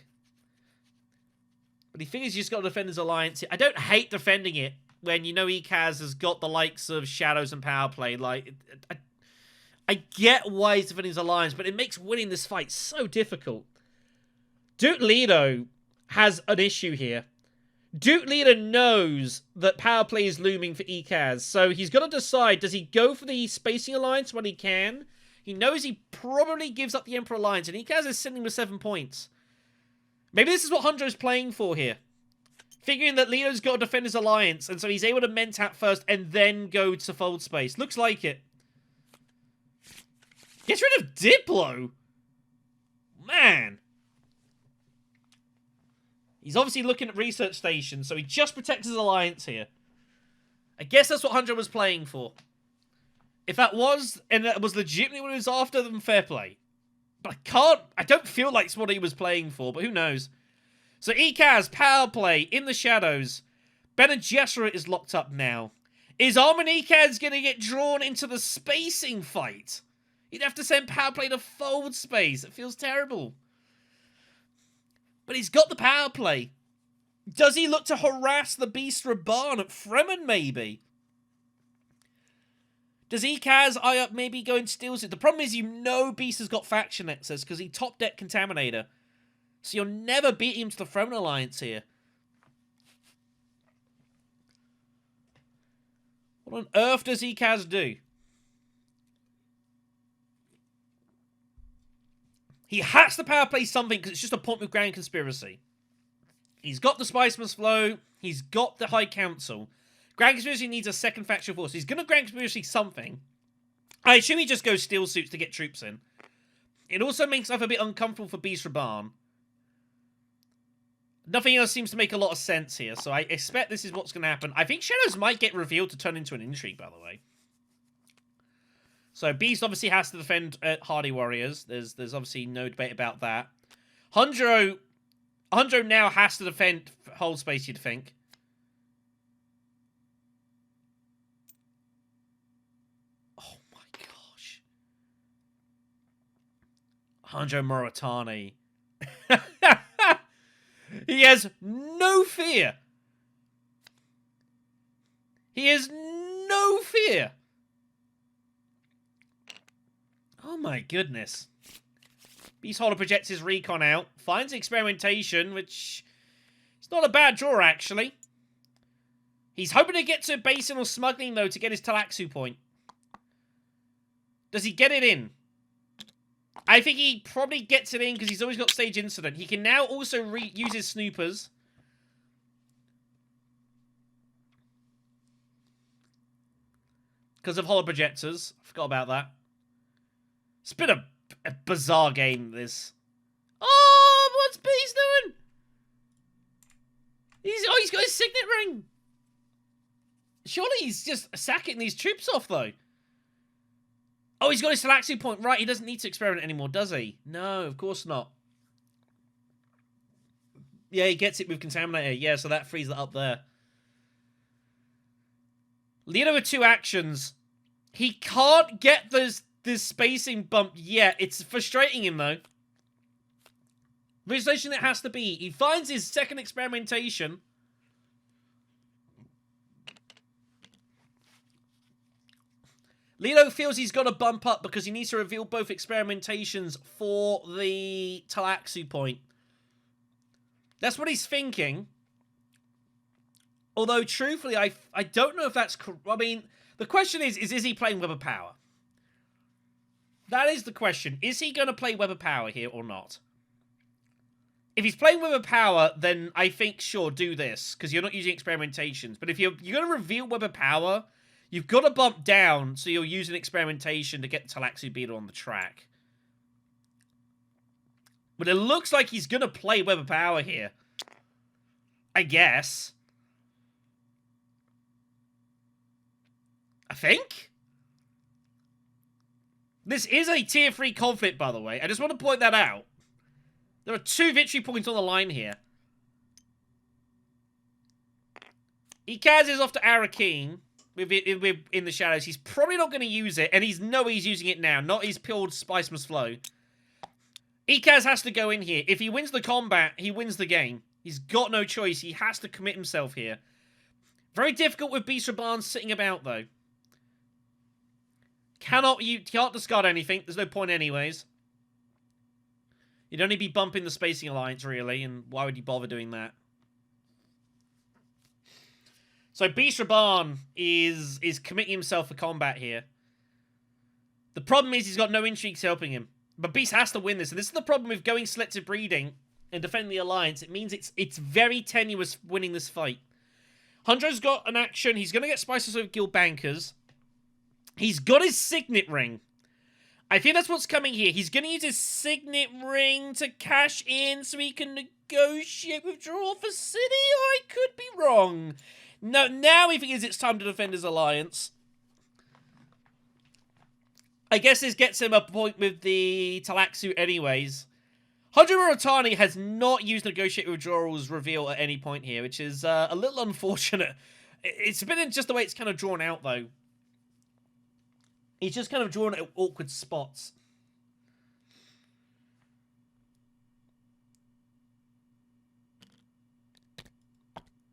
But he figures he's just got to defend his alliance. I don't hate defending it when you know Ekaz has got the likes of Shadows and Power Play. Like, I get why he's defending his alliance, but it makes winning this fight so difficult. Duke Leto has an issue here. Duke Leto knows that Power Play is looming for Ekaz, so he's got to decide, does he go for the Spacing Alliance when he can? He knows he probably gives up the Emperor Alliance, and Ekaz is sitting with 7 points. Maybe this is what Hunjo's playing for here. Figuring that Leto's got to defend his alliance, and so he's able to Mentat first and then go to Fold Space. Looks like it. Gets rid of Diplo! Man! He's obviously looking at Research Station, so he just protects his alliance here. I guess that's what Hunjo was playing for. If that was, and that was legitimately what he was after, then fair play. But I don't feel like it's what he was playing for, but who knows. So Ekaz, Power Play, in the shadows. Bene Gesserit is locked up now. Is Armin Ekaz going to get drawn into the spacing fight? He'd have to send Power Play to Fold Space. It feels terrible. But he's got the Power Play. Does he look to harass the Beast Raban at Fremen, maybe? Does Ekaz eye up maybe go and steals it? The problem is you know Beast has got faction access because he top deck Contaminator. So you'll never beat him to the Fremen Alliance here. What on earth does Ekaz do? He has to Power Play something because it's just a point with Grand Conspiracy. He's got the Spiceman's Flow. He's got the High Council. Grand Conspiracy needs a second faction force. He's going to Grand Conspiracy something. I assume he just goes Steel Suits to get troops in. It also makes life a bit uncomfortable for Beast Raban. Nothing else seems to make a lot of sense here, so I expect this is what's going to happen. I think Shadows might get revealed to turn into an intrigue, by the way. So Beast obviously has to defend Hardy Warriors. There's obviously no debate about that. Hunjo now has to defend Hold Space, you'd think. Oh my gosh. Hunjo Moritani. He has no fear. He has no fear. Oh my goodness. Beast Hollow projects his recon out. Finds experimentation, which is not a bad draw, actually. He's hoping to get to Basin or Smuggling, though, to get his Talaxu point. Does he get it in? I think he probably gets it in because he's always got Sage Incident. He can now also use his Snoopers. because of holo projectors. I forgot about that. It's been a bizarre game, this. Oh, what's Beast doing? He's got his signet ring. Surely he's just sacking these troops off, though. Oh, he's got his Talaxi point. Right, he doesn't need to experiment anymore, does he? No, of course not. Yeah, he gets it with Contaminator. Yeah, so that frees it up there. Leader with 2 actions. He can't get this spacing bump yet. It's frustrating him, though. Visualization it has to be. He finds his second experimentation. Leto feels he's got to bump up because he needs to reveal both experimentations for the Talaxu point. That's what he's thinking. Although, truthfully, I don't know if that's... I mean, the question is he playing Web of Power? That is the question. Is he going to play Web of Power here or not? If he's playing Web of Power, then I think, sure, do this, because you're not using experimentations. But if you're going to reveal Web of Power, you've got to bump down, so you're using experimentation to get Talaxu Beetle on the track. But it looks like he's going to play Web of Power here. I guess. I think? This is a tier 3 conflict, by the way. I just want to point that out. There are 2 victory points on the line here. Ikaz is off to Arrakis with in the shadows. He's probably not going to use it, and he's using it now. Not his pilled Spice Must Flow. Ikaz has to go in here. If he wins the combat, he wins the game. He's got no choice. He has to commit himself here. Very difficult with Beast Raban sitting about, though. You can't discard anything. There's no point anyways. You'd only be bumping the Spacing Alliance, really, and why would you bother doing that? So Beast Raban is committing himself for combat here. The problem is he's got no intrigues helping him. But Beast has to win this, and this is the problem with going selective breeding and defending the Alliance. It means it's very tenuous winning this fight. Huntro's got an action. He's going to get Spices with Guild Bankers. He's got his Signet Ring. I think that's what's coming here. He's going to use his Signet Ring to cash in so he can negotiate withdrawal for City, or I could be wrong. No, now he thinks it's time to defend his Alliance. I guess this gets him a point with the Talaxu anyways. Hunter Muratani has not used negotiate withdrawals reveal at any point here, which is a little unfortunate. It's been just the way it's kind of drawn out, though. He's just kind of drawn at awkward spots.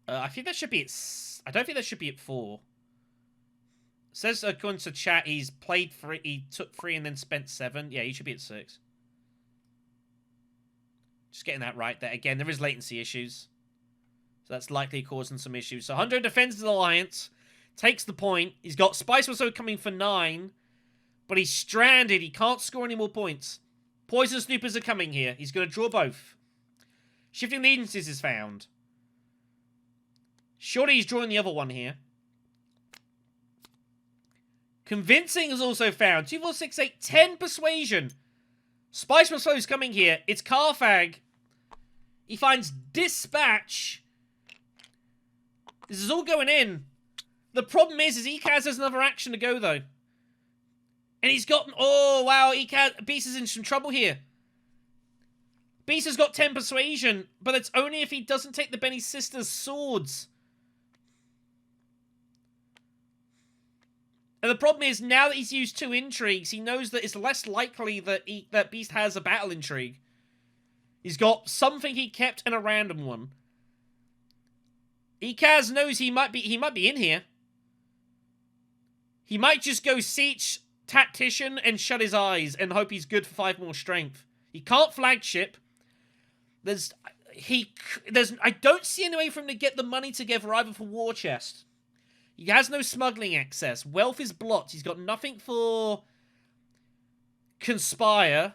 I think that should be at... I don't think that should be at 4. It says, according to chat, he's played 3... He took 3 and then spent 7. Yeah, he should be at 6. Just getting that right there. Again, there is latency issues. So that's likely causing some issues. So Hunter defends his Alliance. Takes the point. He's got Spice also coming for 9. But he's stranded. He can't score any more points. Poison Snoopers are coming here. He's going to draw both. Shifting Allegiances is found. Surely he's drawing the other one here. Convincing is also found. 2, 4, 6, 8, 10 Persuasion. Spice Must Flow is coming here. It's Carfag. He finds Dispatch. This is all going in. The problem is Ikaz has another action to go, though. And he's got... Oh, wow. Beast is in some trouble here. Beast has got 10 Persuasion, but it's only if he doesn't take the Benny Sisters' swords. And the problem is, now that he's used 2 intrigues, he knows that it's less likely that Beast has a battle intrigue. He's got something he kept and a random one. Ikaz knows he might be in here. He might just go Siege Tactician and shut his eyes and hope he's good for 5 more strength. He can't flagship. I don't see any way for him to get the money together either for War Chest. He has no smuggling access. Wealth is blocked. He's got nothing for Conspire.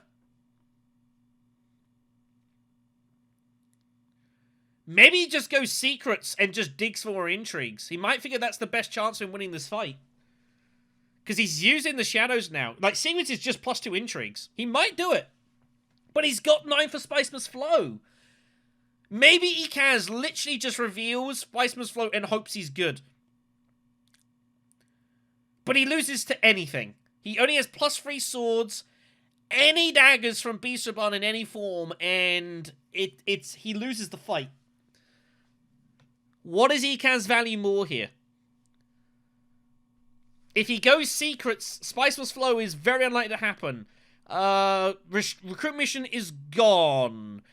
Maybe he just goes Secrets and just digs for more intrigues. He might figure that's the best chance of winning this fight. Because he's using the shadows now. Like, Sequence is just +2 intrigues. He might do it. But he's got 9 for Spice Must Flow. Maybe Ikaz literally just reveals Spice Must Flow and hopes he's good. But he loses to anything. He only has +3 swords, any daggers from Beast Raban in any form, and he loses the fight. What is Ikaz value more here? If he goes secrets, Spice Must Flow is very unlikely to happen. Recruit mission is gone.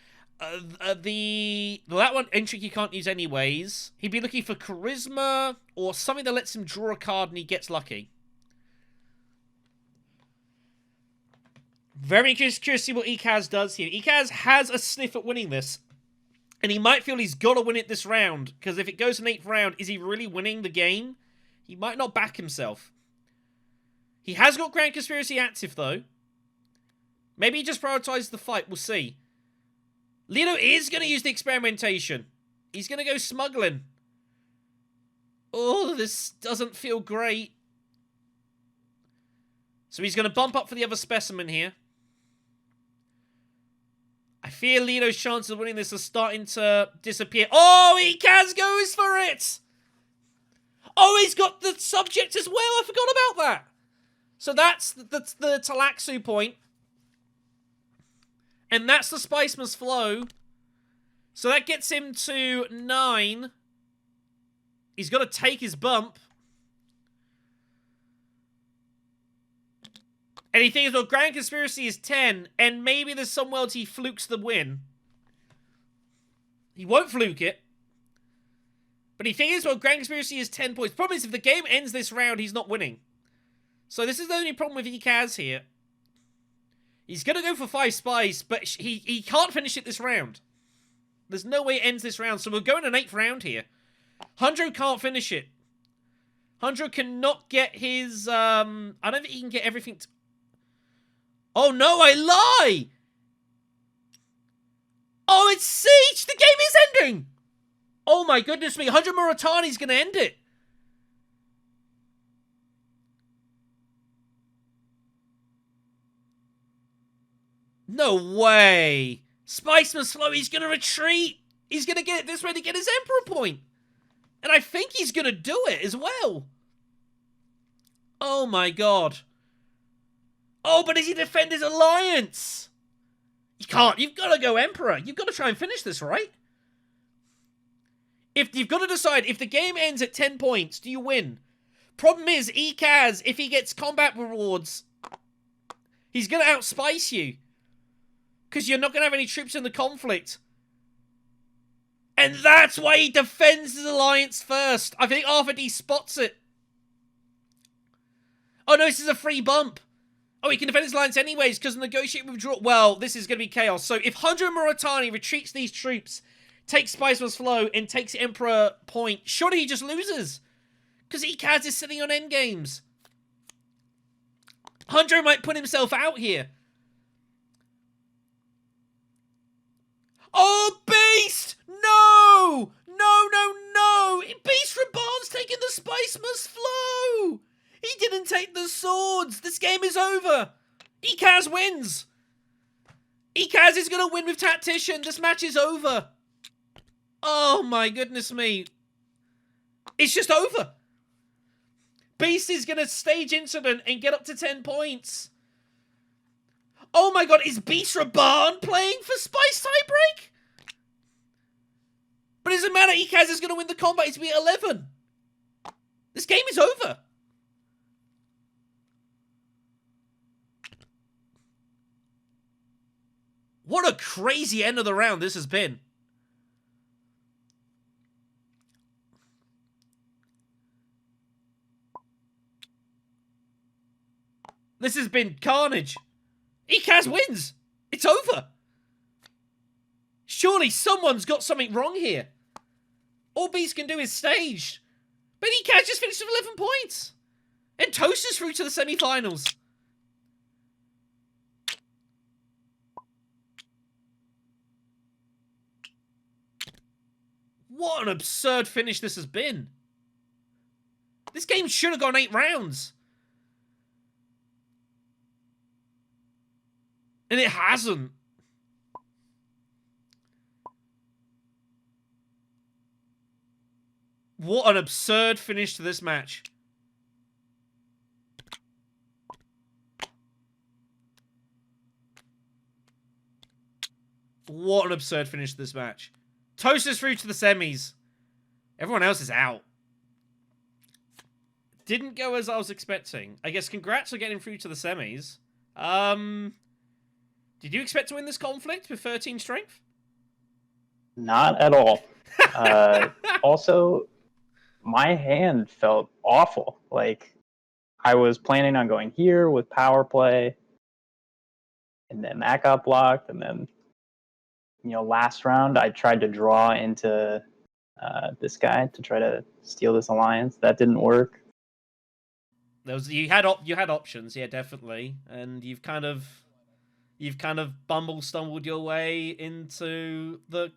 That one entry he can't use anyways. He'd be looking for charisma or something that lets him draw a card and he gets lucky. Very curious to see what Ikaz does here. Ikaz has a sniff at winning this. And he might feel he's got to win it this round. Because if it goes an 8th round, is he really winning the game? He might not back himself. He has got Grand Conspiracy active, though. Maybe he just prioritizes the fight. We'll see. Leto is going to use the experimentation. He's going to go smuggling. Oh, this doesn't feel great. So he's going to bump up for the other specimen here. I fear Leto's chances of winning this are starting to disappear. Oh, Ikaz goes for it! Oh, he's got the subject as well. I forgot about that. So that's the Talaxu point. And that's the Spice Must Flow. So that gets him to 9. He's got to take his bump. And he thinks, well, Grand Conspiracy is 10, and maybe there's some world he flukes the win. He won't fluke it. But he figures, well, Grand Conspiracy is 10 points. Problem is, if the game ends this round, he's not winning. So this is the only problem with Ikaz here. He's going to go for 5 spice, but he can't finish it this round. There's no way it ends this round, so we're going an 8th round here. Hundro can't finish it. Hundro cannot get his... I don't think he can get everything... Oh no, I lie! Oh, it's Siege! The game is ending! Oh my goodness me, 100 Muratani's gonna end it. No way! Spice Must Flow, he's gonna retreat! He's gonna get it this way to get his Emperor point! And I think he's gonna do it as well! Oh my god. Oh, but does he defend his alliance? You can't. You've got to go Emperor. You've got to try and finish this, right? If you've got to decide, if the game ends at 10 points, do you win? Problem is, Ikaz, if he gets combat rewards, he's going to outspice you. Because you're not going to have any troops in the conflict. And that's why he defends his alliance first. I think ArthurDee spots it. Oh no, this is a free bump. Oh, he can defend his alliance anyways, because negotiate withdraw. Well, this is going to be chaos. So if Hundred Muratani retreats these troops, takes Spice Must Flow, and takes Emperor point, surely he just loses. Because Ikaz is sitting on endgames. Hundred might put himself out here. Oh, Beast! No! No, no, no! Beast Raban's taking the Spice Must Flow! He didn't take the swords! This game is over! Ikaz wins! Ikaz is gonna win with Tactician! This match is over! Oh my goodness me. It's just over! Beast is gonna stage incident and get up to 10 points! Oh my god, is Beast Raban playing for Spice tiebreak? But it doesn't matter, Ikaz is gonna win the combat, it's be 11! This game is over! What a crazy end of the round this has been. This has been carnage. Ikaz wins. It's over. Surely someone's got something wrong here. All Beast can do is stage. But Ikaz just finished with 11 points. And toasts through to the semi-finals. What an absurd finish this has been. This game should have gone 8 rounds. And it hasn't. What an absurd finish to this match. What an absurd finish to this match. Toast is through to the semis. Everyone else is out. Didn't go as I was expecting. I guess congrats for getting through to the semis. Did you expect to win this conflict with 13 strength? Not at all. Also, my hand felt awful. Like, I was planning on going here with power play, and then that got blocked, and then, last round I tried to draw into this guy to try to steal this alliance. That didn't work. You had options, yeah, definitely, and you've kind of stumbled your way into the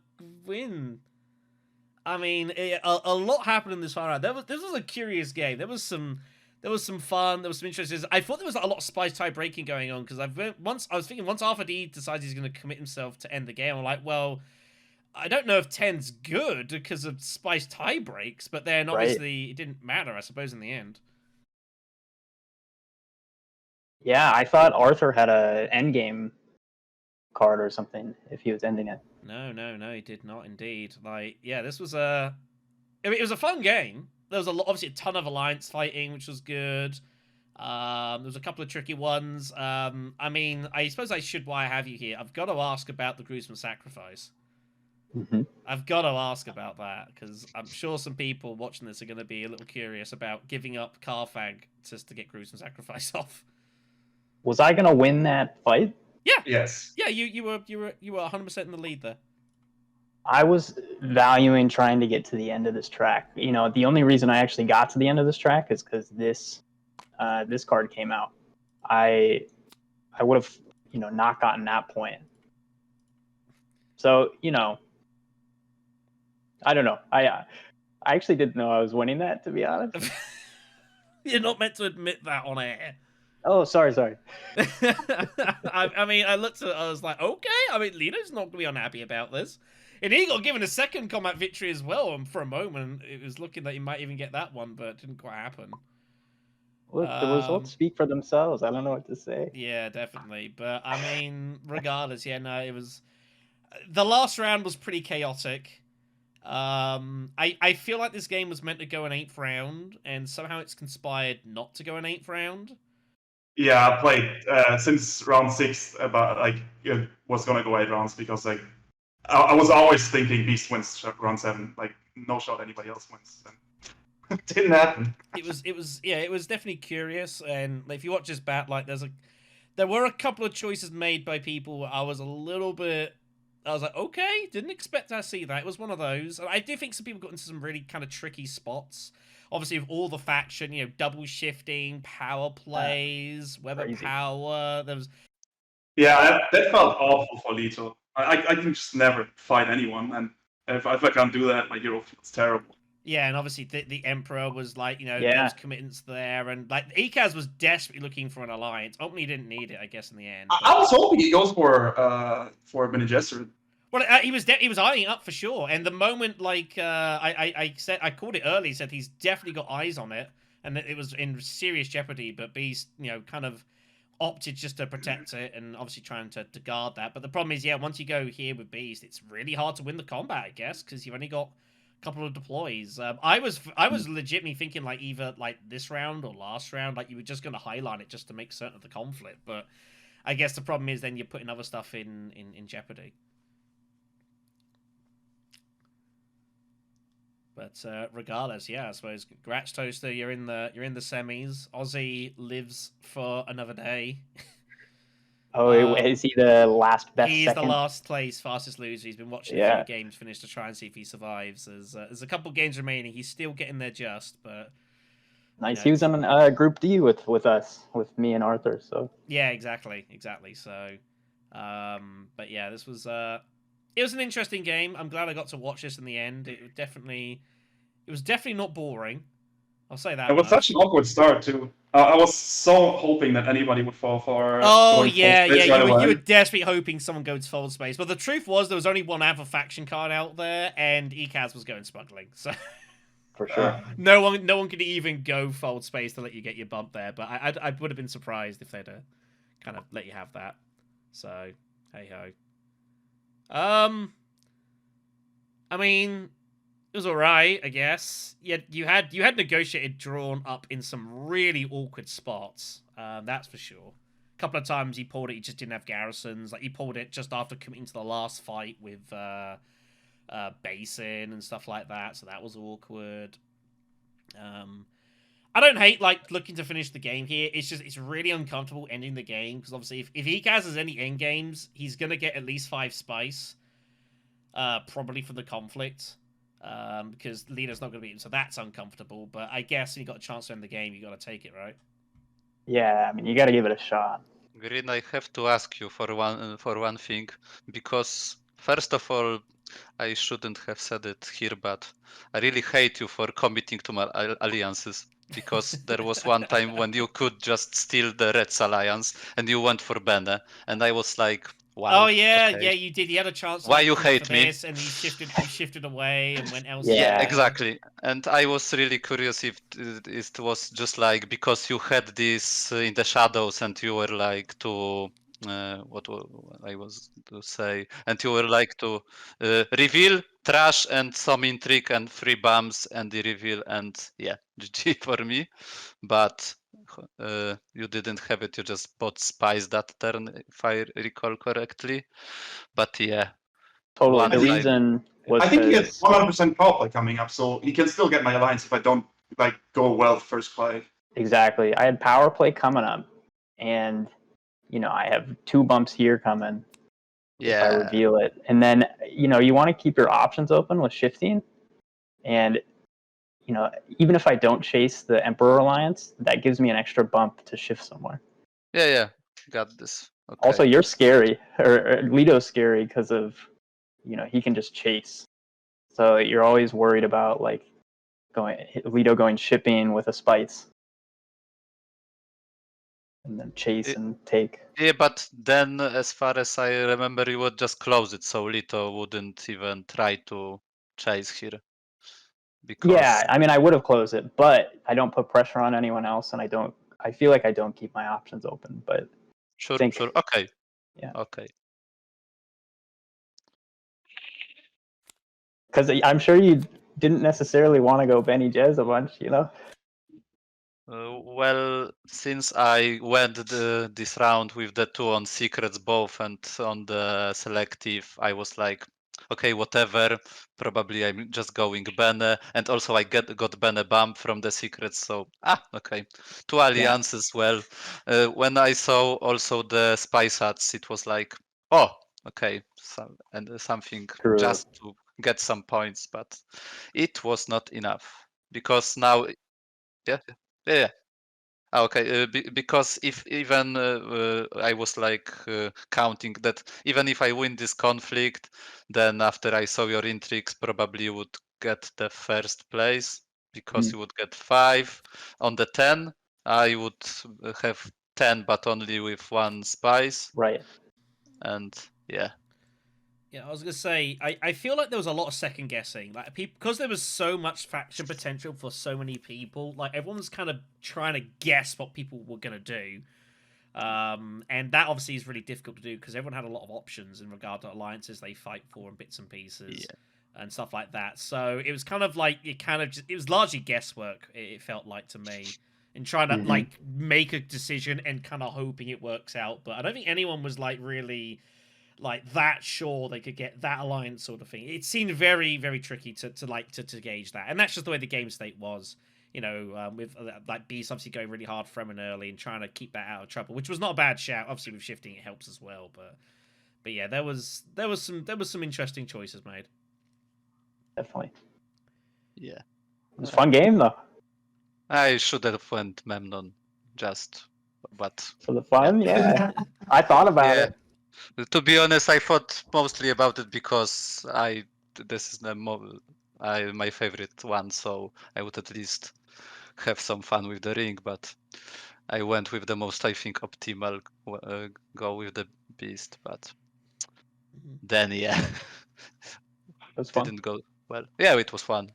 win. I mean, a lot happened in this final round. This was a curious game. There was some fun. There was some interest. I thought there was a lot of spice tie breaking going on because once ArthurDee decides he's going to commit himself to end the game, I'm like, well, I don't know if 10's good because of spice tie breaks, but then obviously it didn't matter, I suppose, in the end. Yeah, I thought Arthur had a endgame card or something if he was ending it. No, he did not indeed. Like, yeah, this was it was a fun game. There was obviously a ton of alliance fighting, which was good. There was a couple of tricky ones. I mean, I suppose while I have you here, I've got to ask about the gruesome sacrifice. Mm-hmm. I've got to ask about that, because I'm sure some people watching this are going to be a little curious about giving up Carthag just to get gruesome sacrifice off. Was I gonna win that fight? Yeah. Yes. Yeah, you were 100% in the lead there. I was valuing trying to get to the end of this track. The only reason I actually got to the end of this track is because this card came out. I would have, not gotten that point. So, I don't know. I actually didn't know I was winning that, to be honest. You're not meant to admit that on air. Oh, sorry. I mean, I looked at it, I was like, okay. I mean, Lino's not going to be unhappy about this. And he got given a second combat victory as well, and for a moment, it was looking that he might even get that one, but it didn't quite happen. Look, the results speak for themselves. I don't know what to say. Yeah, definitely. But, I mean, regardless, yeah, no, it was... The last round was pretty chaotic. I feel like this game was meant to go an 8th round, and somehow it's conspired not to go an 8th round. Yeah, I played since round 6, about it was gonna go 8 rounds because I was always thinking Beast wins round 7, no shot anybody else wins. And didn't happen. It was definitely curious, and if you watch this bat, there were a couple of choices made by people where I was like, okay, didn't expect to see that. It was one of those. I do think some people got into some really kind of tricky spots. Obviously, with all the faction, double shifting, power plays, weapon power. There was. Yeah, that felt awful for Lito. I can just never fight anyone, and if I can't do that, my hero feels terrible. Yeah, and obviously the Emperor was those commitments there, and Ikaz was desperately looking for an alliance. Hopefully, he didn't need it, I guess, in the end. I was hoping he goes for Bene Gesserit. Well, he was eyeing it up for sure, and the moment I called it early, said he's definitely got eyes on it, and that it was in serious jeopardy. But Beast, kind of opted just to protect it, and obviously trying to guard that. But the problem is, once you go here with Beast, it's really hard to win the combat, I guess, because you've only got a couple of deploys. I was legitimately thinking either this round or last round, you were just going to highlight it just to make certain of the conflict. But I guess the problem is then you're putting other stuff in jeopardy. But regardless, yeah, I suppose congrats, Toaster. You're in the semis. Aussie lives for another day. Oh, is he the last best? He's second? the last place fastest loser. He's been watching a few games finish to try and see if he survives. There's a couple games remaining. He's still getting there just, but nice. He was on Group D with us, with me and Arthur. So yeah, exactly. So, but yeah, this was it was an interesting game. I'm glad I got to watch this in the end. It was definitely not boring. I'll say that. It was such an awkward start too. I was so hoping that anybody would fall for. Oh going full yeah, space yeah. right You away. were desperately hoping someone goes full space, but the truth was there was only one Alpha faction card out there, and Ekaz was going smuggling. So For sure. no one could even go fold space to let you get your bump there. But I would have been surprised if they'd kind of let you have that. So hey ho. I mean, it was alright, I guess. You had negotiated drawn up in some really awkward spots. That's for sure. A couple of times he pulled it, he just didn't have garrisons. Like he pulled it just after committing to the last fight with Basin and stuff like that, so that was awkward. I don't hate like looking to finish the game here. It's really uncomfortable ending the game because obviously if Ekaz has any end games, he's gonna get at least 5 spice. Probably from the conflict. Because Lena's not going to beat him, so that's uncomfortable. But I guess when you got a chance to end the game, you got to take it, right? Yeah, I mean, you got to give it a shot. Green, I have to ask you for one thing, because first of all, I shouldn't have said it here, but I really hate you for committing to my alliances. Because there was one time when you could just steal the Reds alliance and you went for Bene, and I was like, wow. Oh yeah, okay. yeah, you did. You had a chance. To Why you for hate me? this, and you shifted away and went elsewhere. Yeah. Exactly. And I was really curious if it was just like because you had this in the shadows and you were like to what I was to say, and you were like to reveal, trash, and some intrigue and 3 bumps and the reveal, and yeah, GG for me. But you didn't have it. You just bought spice that turn, if I recall correctly. But yeah, Totally. one The side. reason was I think he has because 100% power play coming up, so he can still get my alliance if I don't like go well first play. exactly. I had power play coming up, and you know I have 2 bumps here coming. If I Yeah. reveal it, and then you know you want to keep your options open with shifting, and you know even if I don't chase the Emperor Alliance, that gives me an extra bump to shift somewhere. Yeah. Got this. Okay. Also, you're scary, or Lito's scary because of, you know, he can just chase. So you're always worried about like Lito going shipping with a spice, and then chase and take. Yeah, but then, as far as I remember, you would just close it, so Lito wouldn't even try to chase here. Because Yeah, I mean, I would have closed it, but I don't put pressure on anyone else, and I feel like I don't keep my options open. But sure. think- Okay. Yeah. Okay. because I'm sure you didn't necessarily want to go Benny Jez a bunch, you know. Well, since I went this round with the 2 on secrets both and on the selective, I was like, okay, whatever. Probably I'm just going Bene, and also I got Bene bump from the secrets. So okay, 2 alliances. Well, when I saw also the spice hats, it was like, oh, okay, something True. just to get some points, but it was not enough because now, yeah. Yeah. Okay, because if even I was like counting that even if I win this conflict, then after I saw your intrigues, probably you would get the first place because you would get 5 on the 10. I would have 10, but only with 1 spice, Right. and yeah. Yeah, I was gonna say, I feel like there was a lot of second guessing, like because there was so much faction potential for so many people. Like everyone's kind of trying to guess what people were gonna do, and that obviously is really difficult to do because everyone had a lot of options in regard to alliances they fight for and bits and pieces and stuff like that. So it was kind of like it was largely guesswork. It felt like to me. In trying to like make a decision and kind of hoping it works out, but I don't think anyone was like really like that sure they could get that alliance sort of thing. It seemed very, very tricky to gauge that, and that's just the way the game state was. You know, with like Beast obviously going really hard for Fremen early and trying to keep that out of trouble, which was not a bad shout. Obviously, with shifting it helps as well, but yeah, there was some interesting choices made. Definitely. Yeah. It was a fun game though. I should have went Memnon, but For the fun, yeah. I thought about Yeah. it. To be honest, I thought mostly about it because this is my favorite one, so I would at least have some fun with the ring, but I went with the most, I think, optimal go with the beast, but then yeah, That's fun. didn't go well. Yeah, it was fun.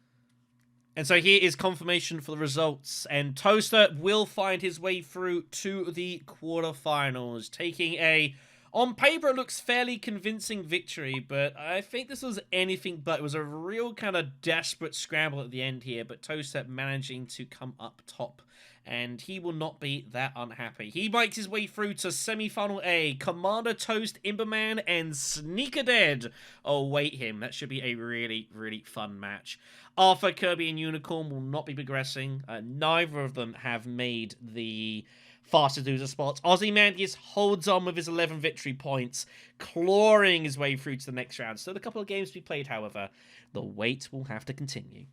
And so here is confirmation for the results, and Toaster will find his way through to the quarterfinals, taking a, on paper it looks fairly convincing victory, but I think this was anything but. It was a real kind of desperate scramble at the end here, but Toaster managing to come up top, and he will not be that unhappy. He makes his way through to semi-final A. Commander Toast, Imberman, and Sneaker Dead await him. That should be a really, really fun match. Arthur, Kirby, and Unicorn will not be progressing. Neither of them have made the fastest loser spots. Ozymandias holds on with his 11 victory points, clawing his way through to the next round. Still a couple of games to be played, however. The wait will have to continue.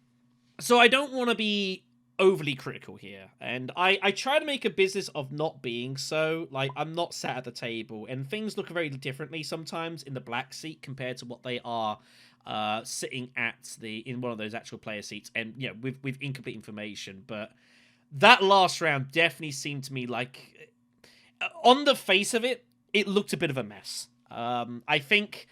So I don't want to be overly critical here, and I try to make a business of not being so. Like, I'm not sat at the table, and things look very differently sometimes in the black seat compared to what they are sitting at in one of those actual player seats, and you know, with incomplete information. But that last round definitely seemed to me like, on the face of it, it looked a bit of a mess. I think,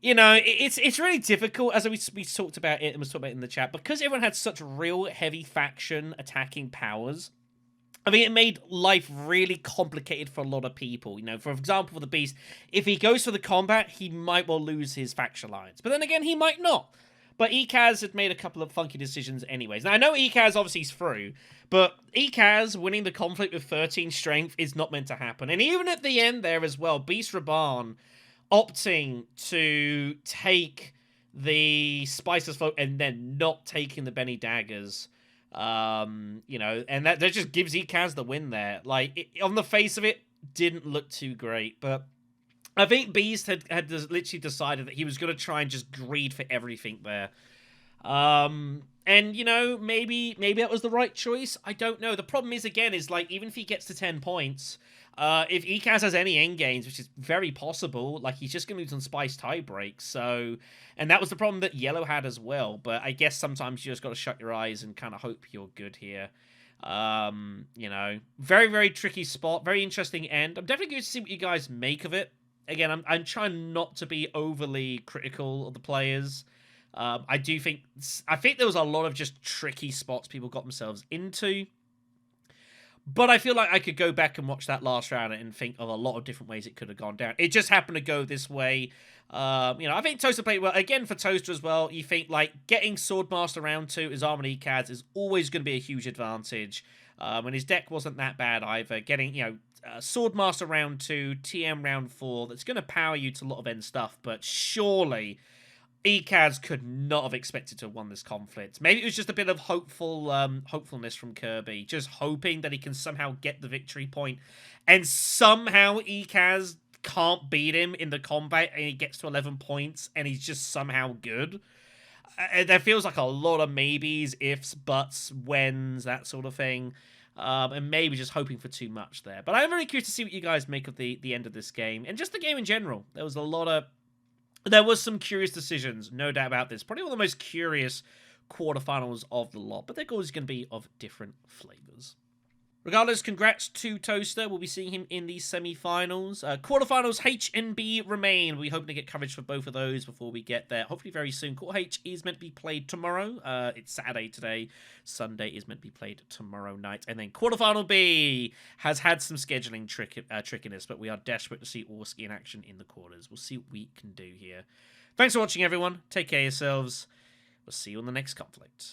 you know, it's really difficult, as we talked about it and was talked about in the chat, because everyone had such real heavy faction attacking powers. I mean, it made life really complicated for a lot of people. You know, for example, for the Beast, if he goes for the combat, he might well lose his faction alliance. But then again, he might not. But Ekaz had made a couple of funky decisions anyways. Now, I know Ekaz obviously is through, but Ekaz winning the conflict with 13 strength is not meant to happen. And even at the end there as well, Beast Raban opting to take the Spicer's Folk and then not taking the Benny Daggers. You know, and that just gives Ekaz the win there. Like, on the face of it, didn't look too great, but I think Beast had literally decided that he was going to try and just greed for everything there. And, you know, maybe that was the right choice. I don't know. The problem is, again, is like, even if he gets to 10 points, if Ekaz has any endgames, which is very possible, like, he's just going to lose on Spice tie breaks. So, and that was the problem that Yellow had as well. But I guess sometimes you just got to shut your eyes and kind of hope you're good here. You know, very, very tricky spot. Very interesting end. I'm definitely curious to see what you guys make of it. Again, I'm trying not to be overly critical of the players. I think there was a lot of just tricky spots people got themselves into. But I feel like I could go back and watch that last round and think of a lot of different ways it could have gone down. It just happened to go this way. You know, I think Toaster played well. Again, for Toaster as well, you think, like, getting Swordmaster round 2 as Armored Ekaz is always going to be a huge advantage. And his deck wasn't that bad either. Getting, you know, Swordmaster round 2, TM round 4, that's going to power you to a lot of end stuff. But surely Ekaz could not have expected to have won this conflict. Maybe it was just a bit of hopefulness from Kirby, just hoping that he can somehow get the victory point, and somehow Ekaz can't beat him in the combat, and he gets to 11 points, and he's just somehow good. There feels like a lot of maybes, ifs, buts, whens, that sort of thing. And maybe just hoping for too much there. But I'm very curious to see what you guys make of the end of this game, and just the game in general. There was some curious decisions, no doubt about this. Probably one of the most curious quarterfinals of the lot, but they're always going to be of different flavors. Regardless, congrats to Toaster. We'll be seeing him in the semi-finals. Quarterfinals H and B remain. We're hoping to get coverage for both of those before we get there. Hopefully very soon. Quarter H is meant to be played tomorrow. It's Saturday today. Sunday is meant to be played tomorrow night. And then quarterfinal B has had some scheduling trickiness, but we are desperate to see Orski in action in the quarters. We'll see what we can do here. Thanks for watching, everyone. Take care of yourselves. We'll see you on the next conflict.